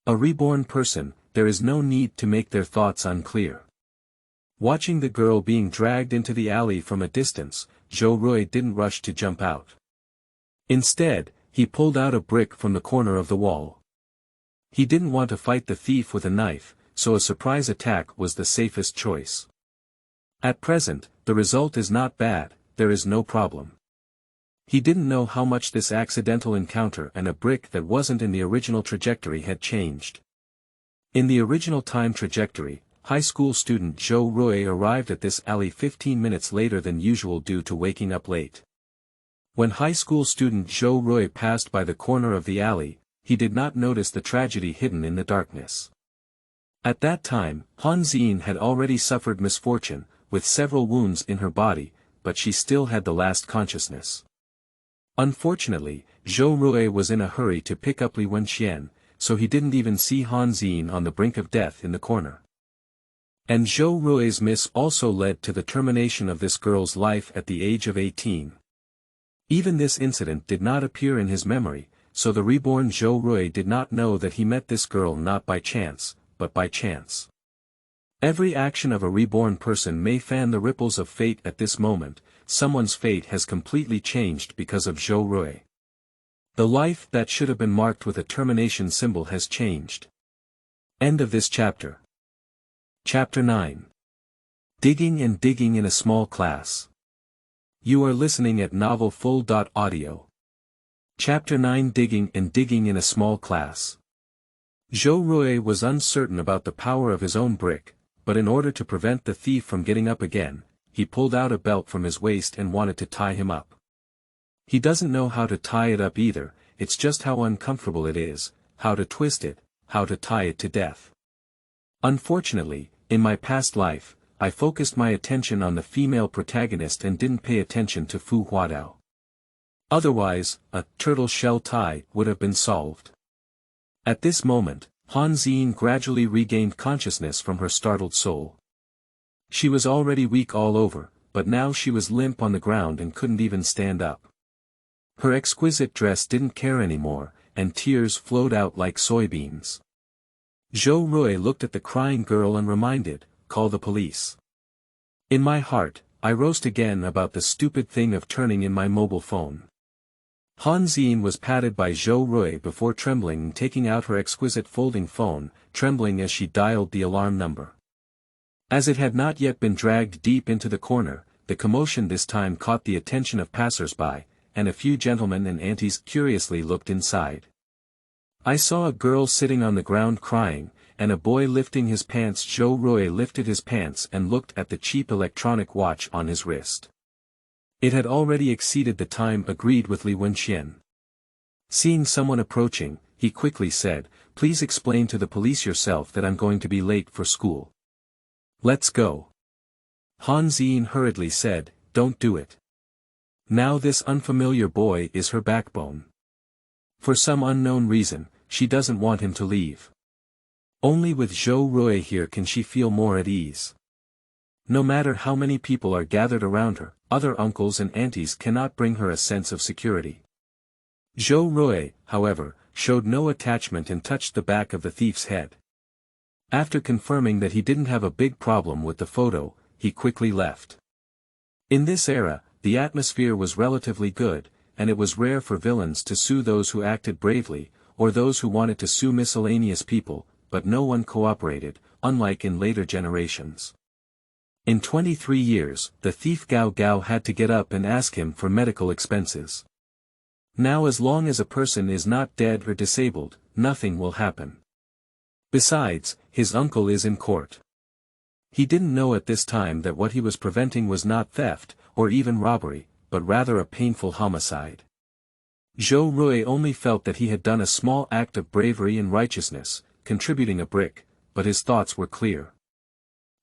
A reborn person, there is no need to make their thoughts unclear. Watching the girl being dragged into the alley from a distance, Zhou Rui didn't rush to jump out. Instead, he pulled out a brick from the corner of the wall. He didn't want to fight the thief with a knife, so a surprise attack was the safest choice. At present, the result is not bad, there is no problem. He didn't know how much this accidental encounter and a brick that wasn't in the original trajectory had changed. In the original time trajectory, high school student Zhou Rui arrived at this alley 15 minutes later than usual due to waking up late. When high school student Zhou Rui passed by the corner of the alley, he did not notice the tragedy hidden in the darkness. At that time, Han Xin had already suffered misfortune, with several wounds in her body, but she still had the last consciousness. Unfortunately, Zhou Rui was in a hurry to pick up Li Wenxian, so he didn't even see Han Xin on the brink of death in the corner. And Zhou Rui's miss also led to the termination of this girl's life at the age of 18. Even this incident did not appear in his memory, so the reborn Zhou Rui did not know that he met this girl not by chance, but by chance. Every action of a reborn person may fan the ripples of fate at this moment. Someone's fate has completely changed because of Zhou Rui. The life that should have been marked with a termination symbol has changed. End of this chapter. Chapter 9. Digging and Digging in a Small Class. You are listening at novelfull.audio. Chapter 9. Digging and Digging in a Small Class. Zhou Rui was uncertain about the power of his own brick, but in order to prevent the thief from getting up again, he pulled out a belt from his waist and wanted to tie him up. He doesn't know how to tie it up either, it's just how uncomfortable it is, how to twist it, how to tie it to death. Unfortunately, in my past life, I focused my attention on the female protagonist and didn't pay attention to Fu Huadao. Otherwise, a turtle shell tie would have been solved. At this moment, Han Xin gradually regained consciousness from her startled soul. She was already weak all over, but now she was limp on the ground and couldn't even stand up. Her exquisite dress didn't care anymore, and tears flowed out like soybeans. Zhou Rui looked at the crying girl and reminded, "Call the police." In my heart, I roast again about the stupid thing of turning in my mobile phone. Han Xin was patted by Zhou Rui before trembling and taking out her exquisite folding phone, trembling as she dialed the alarm number. As it had not yet been dragged deep into the corner, the commotion this time caught the attention of passers-by, and a few gentlemen and aunties curiously looked inside. I saw a girl sitting on the ground crying, and a boy lifting his pants. Zhou Rui lifted his pants and looked at the cheap electronic watch on his wrist. It had already exceeded the time agreed with Li Wenxian. Seeing someone approaching, he quickly said, "Please explain to the police yourself that I'm going to be late for school." "Let's go." Han Xin hurriedly said, "Don't do it." Now this unfamiliar boy is her backbone. For some unknown reason, she doesn't want him to leave. Only with Zhou Rui here can she feel more at ease. No matter how many people are gathered around her, other uncles and aunties cannot bring her a sense of security. Zhou Rui, however, showed no attachment and touched the back of the thief's head. After confirming that he didn't have a big problem with the photo, he quickly left. In this era, the atmosphere was relatively good, and it was rare for villains to sue those who acted bravely, or those who wanted to sue miscellaneous people, but no one cooperated, unlike in later generations. In 23 years, the thief Gao Gao had to get up and ask him for medical expenses. Now as long as a person is not dead or disabled, nothing will happen. Besides, his uncle is in court. He didn't know at this time that what he was preventing was not theft, or even robbery, but rather a painful homicide. Zhou Rui only felt that he had done a small act of bravery and righteousness, contributing a brick, but his thoughts were clear.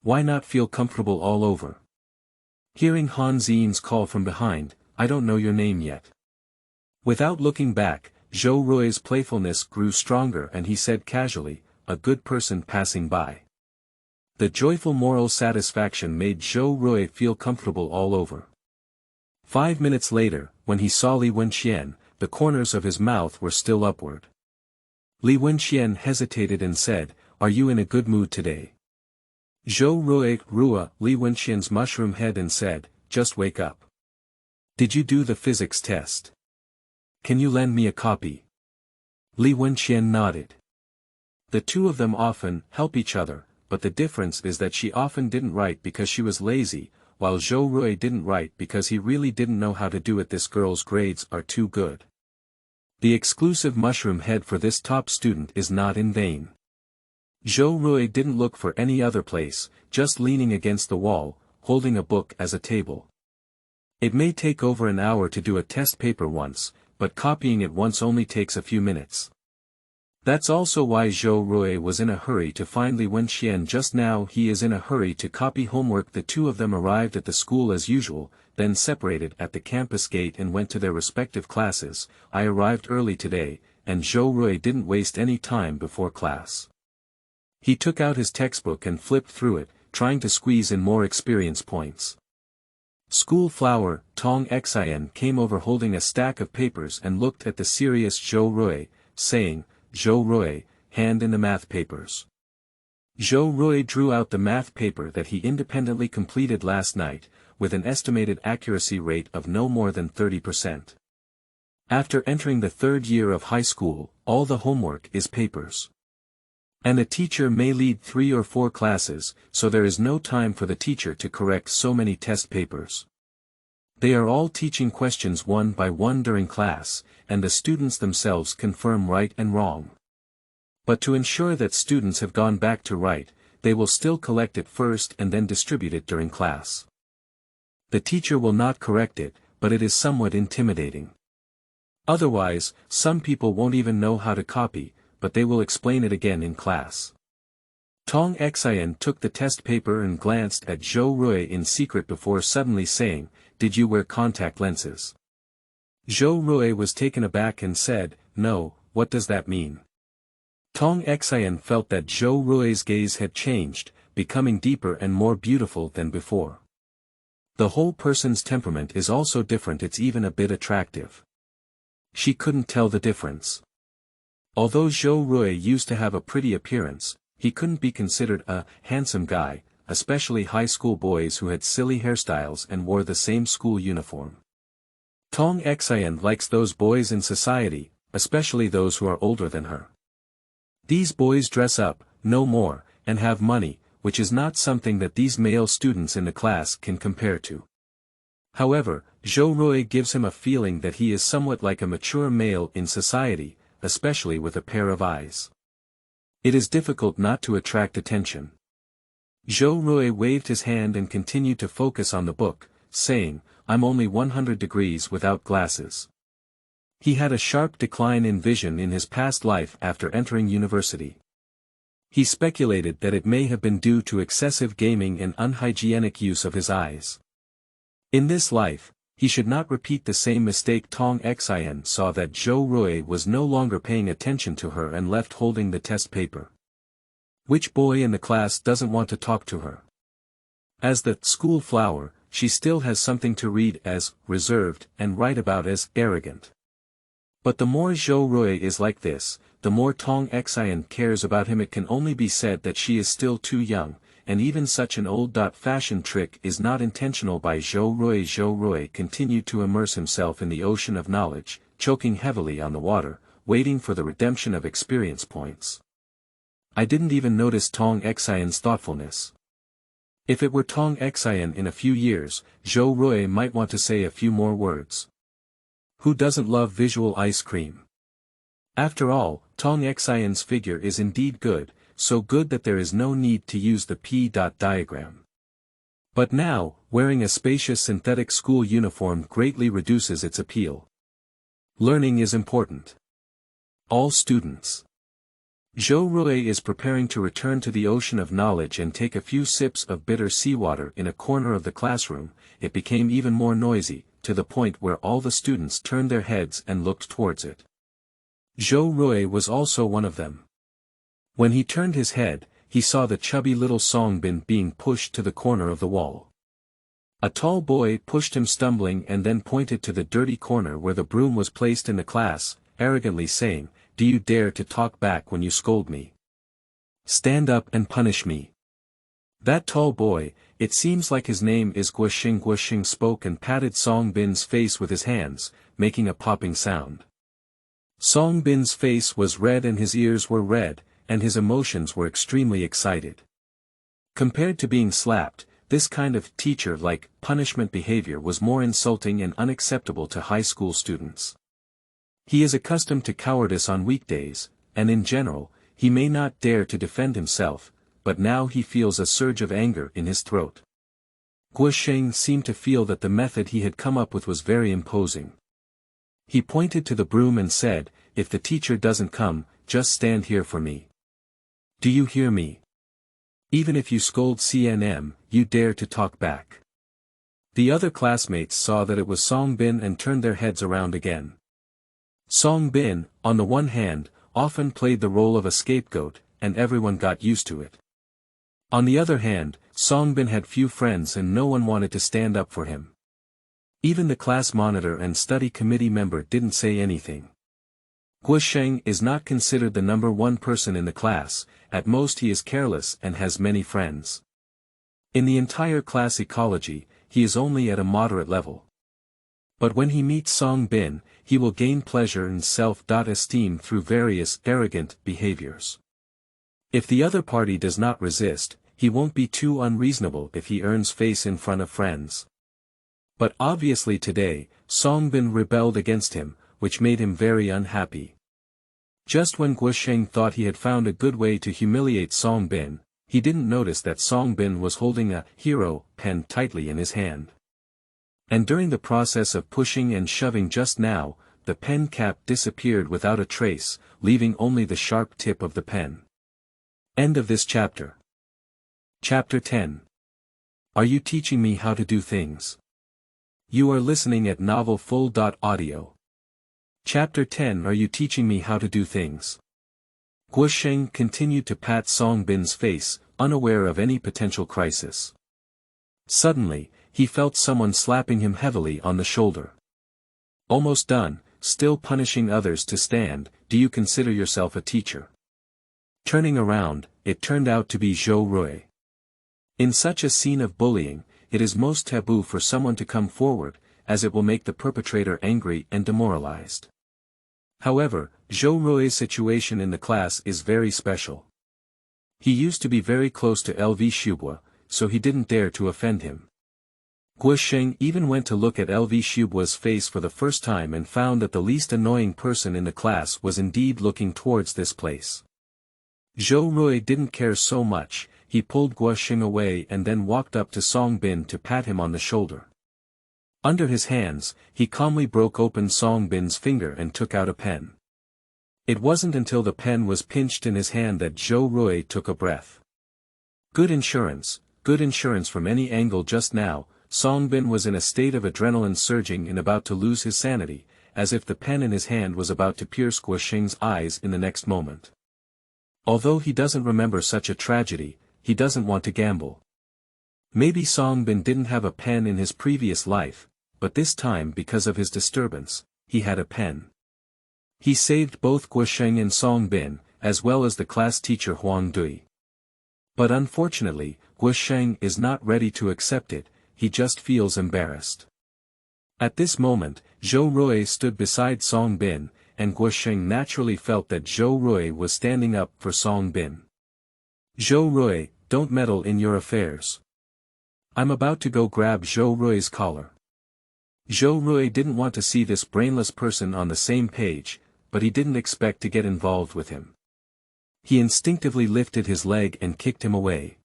Why not feel comfortable all over? Hearing Han Xin's call from behind, "I don't know your name yet." Without looking back, Zhou Rui's playfulness grew stronger and he said casually, "A good person passing by." The joyful moral satisfaction made Zhou Rui feel comfortable all over. 5 minutes later, when he saw Li Wenxian, the corners of his mouth were still upward. Li Wenxian hesitated and said, "Are you in a good mood today?" Zhou Rui rua Li Wenxian's mushroom head and said, "Just wake up. Did you do the physics test? Can you lend me a copy?" Li Wenxian nodded. The two of them often help each other, but the difference is that she often didn't write because she was lazy, while Zhou Rui didn't write because he really didn't know how to do it. This girl's grades are too good. The exclusive mushroom head for this top student is not in vain. Zhou Rui didn't look for any other place, just leaning against the wall, holding a book as a table. It may take over an hour to do a test paper once, but copying it once only takes a few minutes. That's also why Zhou Rui was in a hurry to find Li Wenxian just now. He is in a hurry to copy homework. The two of them arrived at the school as usual, then separated at the campus gate and went to their respective classes. I arrived early today, and Zhou Rui didn't waste any time before class. He took out his textbook and flipped through it, trying to squeeze in more experience points. School flower, Tong Xin came over holding a stack of papers and looked at the serious Zhou Rui, saying, "Zhou Rui, hand in the math papers." Zhou Rui drew out the math paper that he independently completed last night, with an estimated accuracy rate of no more than 30%. After entering the third year of high school, all the homework is papers. And a teacher may lead 3 or 4 classes, so there is no time for the teacher to correct so many test papers. They are all teaching questions one by one during class, and the students themselves confirm right and wrong. But to ensure that students have gone back to right, they will still collect it first and then distribute it during class. The teacher will not correct it, but it is somewhat intimidating. Otherwise, some people won't even know how to copy, but they will explain it again in class. Tong Xian took the test paper and glanced at Zhou Rui in secret before suddenly saying, "Did you wear contact lenses?" Zhou Rui was taken aback and said, "No, what does that mean?" Tong Xian felt that Zhou Rui's gaze had changed, becoming deeper and more beautiful than before. The whole person's temperament is also different, it's even a bit attractive. She couldn't tell the difference. Although Zhou Rui used to have a pretty appearance, he couldn't be considered a handsome guy, especially high school boys who had silly hairstyles and wore the same school uniform. Tong Xian likes those boys in society, especially those who are older than her. These boys dress up, no more, and have money, which is not something that these male students in the class can compare to. However, Zhou Rui gives him a feeling that he is somewhat like a mature male in society, especially with a pair of eyes. It is difficult not to attract attention. Zhou Rui waved his hand and continued to focus on the book, saying, "I'm only 100 degrees without glasses." He had a sharp decline in vision in his past life after entering university. He speculated that it may have been due to excessive gaming and unhygienic use of his eyes. In this life, he should not repeat the same mistake. Tong Xian saw that Zhou Rui was no longer paying attention to her and left holding the test paper. Which boy in the class doesn't want to talk to her? As the school flower, she still has something to read as reserved and write about as arrogant. But the more Zhou Rui is like this, the more Tong Xian cares about him. It can only be said that she is still too young, and even such an old-fashioned trick is not intentional by Zhou Rui. Zhou Rui continued to immerse himself in the ocean of knowledge, choking heavily on the water, waiting for the redemption of experience points. I didn't even notice Tong Xian's thoughtfulness. If it were Tong Xian in a few years, Zhou Rui might want to say a few more words. Who doesn't love visual ice cream? After all, Tong Xian's figure is indeed good, so good that there is no need to use the P-dot diagram. But now, wearing a spacious synthetic school uniform greatly reduces its appeal. Learning is important. All students. Zhou Rui is preparing to return to the ocean of knowledge and take a few sips of bitter seawater in a corner of the classroom. It became even more noisy, to the point where all the students turned their heads and looked towards it. Zhou Rui was also one of them. When he turned his head, he saw the chubby little Songbin being pushed to the corner of the wall. A tall boy pushed him, stumbling, and then pointed to the dirty corner where the broom was placed in the class, arrogantly saying, "Do you dare to talk back when you scold me? Stand up and punish me." That tall boy, it seems like his name is Guoxing. Guoxing spoke and patted Songbin's face with his hands, making a popping sound. Songbin's face was red and his ears were red, and his emotions were extremely excited. Compared to being slapped, this kind of teacher-like punishment behavior was more insulting and unacceptable to high school students. He is accustomed to cowardice on weekdays, and in general, he may not dare to defend himself, but now he feels a surge of anger in his throat. Guoxing seemed to feel that the method he had come up with was very imposing. He pointed to the broom and said, "If the teacher doesn't come, just stand here for me. Do you hear me? Even if you scold CNM, you dare to talk back." The other classmates saw that it was Songbin and turned their heads around again. Songbin, on the one hand, often played the role of a scapegoat, and everyone got used to it. On the other hand, Songbin had few friends and no one wanted to stand up for him. Even the class monitor and study committee member didn't say anything. Guoxing is not considered the number one person in the class, at most he is careless and has many friends. In the entire class ecology, he is only at a moderate level. But when he meets Song Bin, he will gain pleasure and self-esteem through various arrogant behaviors. If the other party does not resist, he won't be too unreasonable if he earns face in front of friends. But obviously today, Song Bin rebelled against him, which made him very unhappy. Just when Guosheng thought he had found a good way to humiliate Song Bin, he didn't notice that Song Bin was holding a hero pen tightly in his hand. And during the process of pushing and shoving just now, the pen cap disappeared without a trace, leaving only the sharp tip of the pen. End of this chapter. Chapter 10. Are you teaching me how to do things? You are listening at novelfull.audio. Chapter 10. Are you teaching me how to do things? Guosheng continued to pat Song Bin's face, unaware of any potential crisis. Suddenly, he felt someone slapping him heavily on the shoulder. Almost done, still punishing others to stand, do you consider yourself a teacher? Turning around, it turned out to be Zhou Rui. In such a scene of bullying, it is most taboo for someone to come forward, as it will make the perpetrator angry and demoralized. However, Zhou Rui's situation in the class is very special. He used to be very close to LV Shubua, so he didn't dare to offend him. Guosheng even went to look at LV Shubua's face for the first time and found that the least annoying person in the class was indeed looking towards this place. Zhou Rui didn't care so much, he pulled Guosheng away and then walked up to Song Bin to pat him on the shoulder. Under his hands, he calmly broke open Song Bin's finger and took out a pen. It wasn't until the pen was pinched in his hand that Zhou Rui took a breath. Good insurance from any angle just now. Song Bin was in a state of adrenaline surging and about to lose his sanity, as if the pen in his hand was about to pierce Guosheng's eyes in the next moment. Although he doesn't remember such a tragedy, he doesn't want to gamble. Maybe Song Bin didn't have a pen in his previous life, but this time because of his disturbance, he had a pen. He saved both Guosheng and Song Bin, as well as the class teacher Huang Dui. But unfortunately, Guosheng is not ready to accept it, he just feels embarrassed. At this moment, Zhou Rui stood beside Song Bin, and Guosheng naturally felt that Zhou Rui was standing up for Song Bin. Zhou Rui, don't meddle in your affairs. I'm about to go grab Zhou Rui's collar. Zhou Rui didn't want to see this brainless person on the same page, but he didn't expect to get involved with him. He instinctively lifted his leg and kicked him away.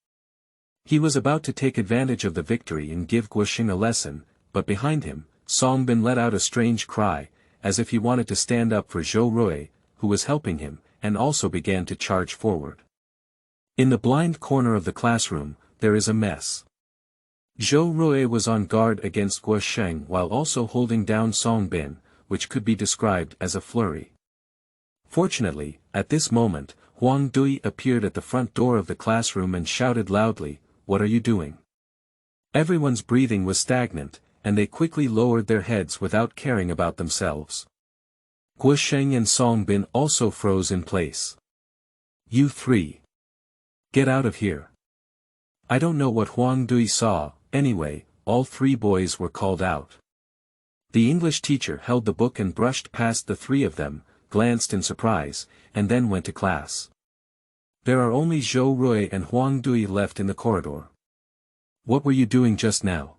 He was about to take advantage of the victory and give Guosheng a lesson, but behind him, Song Bin let out a strange cry, as if he wanted to stand up for Zhou Rui, who was helping him, and also began to charge forward. In the blind corner of the classroom, there is a mess. Zhou Rui was on guard against Guosheng while also holding down Song Bin, which could be described as a flurry. Fortunately, at this moment, Huang Dui appeared at the front door of the classroom and shouted loudly, "What are you doing?" Everyone's breathing was stagnant, and they quickly lowered their heads without caring about themselves. Guosheng and Song Bin also froze in place. "You three. Get out of here." I don't know what Huang Dui saw, anyway, all three boys were called out. The English teacher held the book and brushed past the three of them, glanced in surprise, and then went to class. There are only Zhou Rui and Huang Dui left in the corridor. What were you doing just now?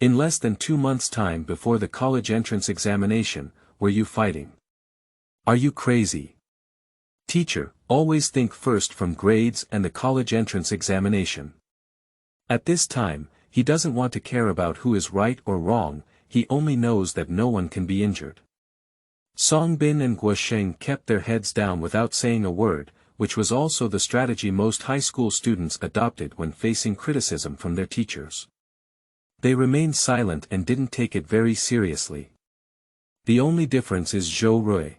In less than 2 months' time before the college entrance examination, were you fighting? Are you crazy? Teacher, always think first from grades and the college entrance examination. At this time, he doesn't want to care about who is right or wrong, he only knows that no one can be injured. Song Bin and Guosheng kept their heads down without saying a word, which was also the strategy most high school students adopted when facing criticism from their teachers. They remained silent and didn't take it very seriously. The only difference is Zhou Rui.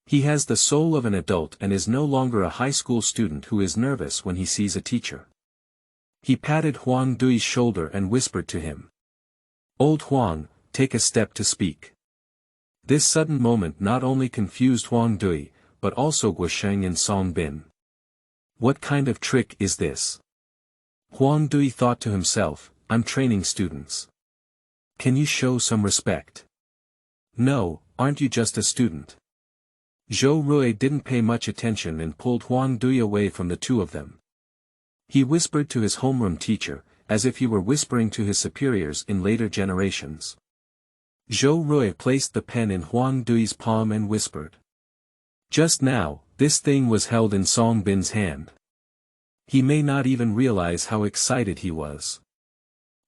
He has the soul of an adult and is no longer a high school student who is nervous when he sees a teacher. He patted Huang Dui's shoulder and whispered to him. "Old Huang, take a step to speak." This sudden moment not only confused Huang Dui, but also Guosheng and Song Bin. What kind of trick is this? Huang Dui thought to himself, I'm training students. Can you show some respect? No, aren't you just a student? Zhou Rui didn't pay much attention and pulled Huang Dui away from the two of them. He whispered to his homeroom teacher, as if he were whispering to his superiors in later generations. Zhou Rui placed the pen in Huang Dui's palm and whispered. Just now, this thing was held in Song Bin's hand. He may not even realize how excited he was.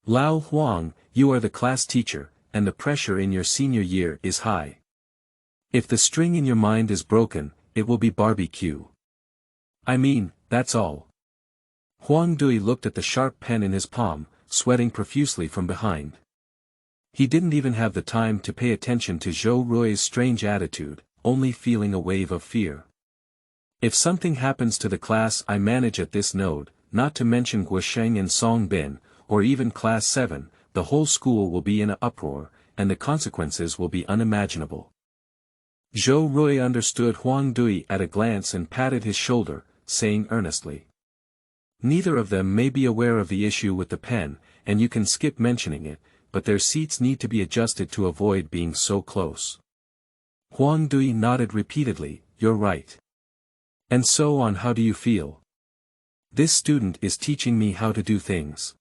Lao Huang, you are the class teacher, and the pressure in your senior year is high. If the string in your mind is broken, it will be barbecue. I mean, that's all. Huang Dui looked at the sharp pen in his palm, sweating profusely from behind. He didn't even have the time to pay attention to Zhou Rui's strange attitude, only feeling a wave of fear. If something happens to the class I manage at this node, not to mention Guosheng and Song Bin, or even Class 7, the whole school will be in an uproar, and the consequences will be unimaginable. Zhou Rui understood Huang Dui at a glance and patted his shoulder, saying earnestly. Neither of them may be aware of the issue with the pen, and you can skip mentioning it, but their seats need to be adjusted to avoid being so close. Huang Dui nodded repeatedly, you're right. And so on. How do you feel? This student is teaching me how to do things.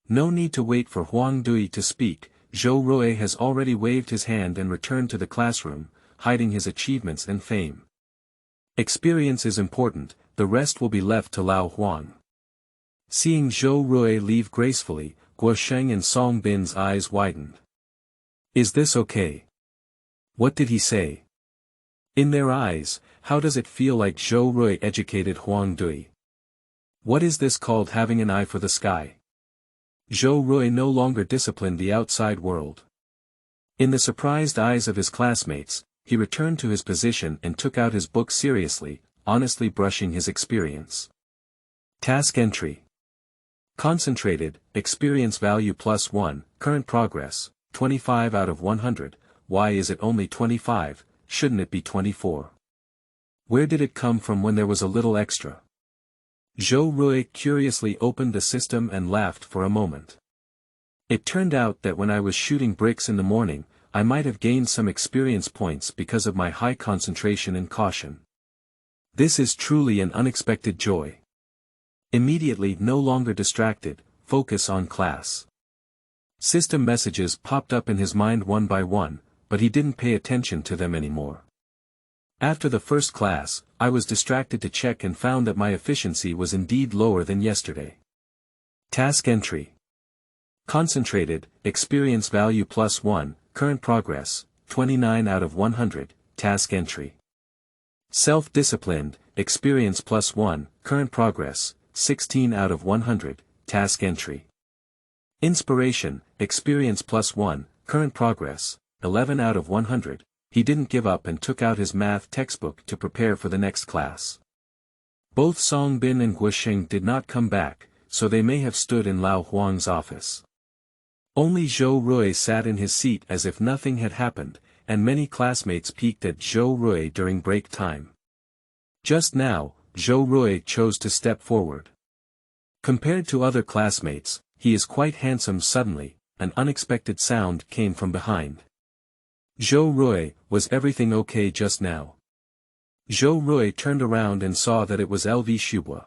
No need to wait for Huang Dui to speak, Zhou Rui has already waved his hand and returned to the classroom, hiding his achievements and fame. Experience is important, the rest will be left to Lao Huang. Seeing Zhou Rui leave gracefully, Guosheng and Song Bin's eyes widened. Is this okay? What did he say? In their eyes, how does it feel like Zhou Rui educated Huang Dui? What is this called having an eye for the sky? Zhou Rui no longer disciplined the outside world. In the surprised eyes of his classmates, he returned to his position and took out his book seriously, honestly brushing his experience. Task entry. Concentrated, experience value +1, current progress, 25 out of 100, why is it only 25, shouldn't it be 24? Where did it come from when there was a little extra? Zhou Rui curiously opened the system and laughed for a moment. It turned out that when I was shooting bricks in the morning, I might have gained some experience points because of my high concentration and caution. This is truly an unexpected joy. Immediately no longer distracted, focus on class. System messages popped up in his mind one by one, but he didn't pay attention to them anymore. After the first class, I was distracted to check and found that my efficiency was indeed lower than yesterday. Task entry. Concentrated, experience value +1, current progress, 29 out of 100, task entry. Self-disciplined, experience +1, current progress, 16 out of 100, task entry. Inspiration, experience +1, current progress, 11 out of 100, he didn't give up and took out his math textbook to prepare for the next class. Both Song Bin and Guosheng did not come back, so they may have stood in Lao Huang's office. Only Zhou Rui sat in his seat as if nothing had happened, and many classmates peeked at Zhou Rui during break time. Just now, Zhou Rui chose to step forward. Compared to other classmates, he is quite handsome. Suddenly, an unexpected sound came from behind. Zhou Rui, was everything okay just now? Zhou Rui turned around and saw that it was LV Shubua.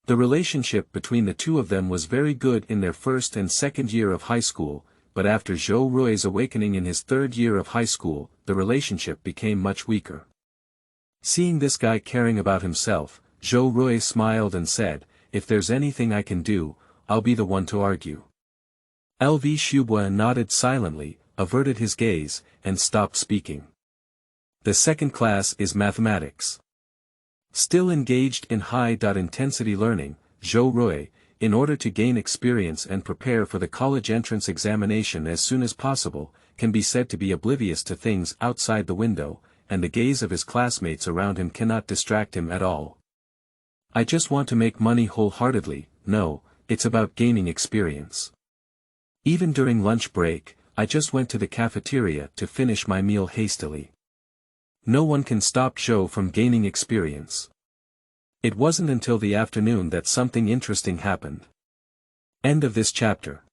The relationship between the two of them was very good in their first and second year of high school, but after Zhou Rui's awakening in his third year of high school, the relationship became much weaker. Seeing this guy caring about himself, Zhou Rui smiled and said, if there's anything I can do, I'll be the one to argue. LV Shubua nodded silently, averted his gaze, and stopped speaking. The second class is mathematics. Still engaged in high-intensity learning, Zhou Rui, in order to gain experience and prepare for the college entrance examination as soon as possible, can be said to be oblivious to things outside the window, and the gaze of his classmates around him cannot distract him at all. I just want to make money wholeheartedly. No, it's about gaining experience. Even during lunch break, I just went to the cafeteria to finish my meal hastily. No one can stop Zhou from gaining experience. It wasn't until the afternoon that something interesting happened. End of this chapter.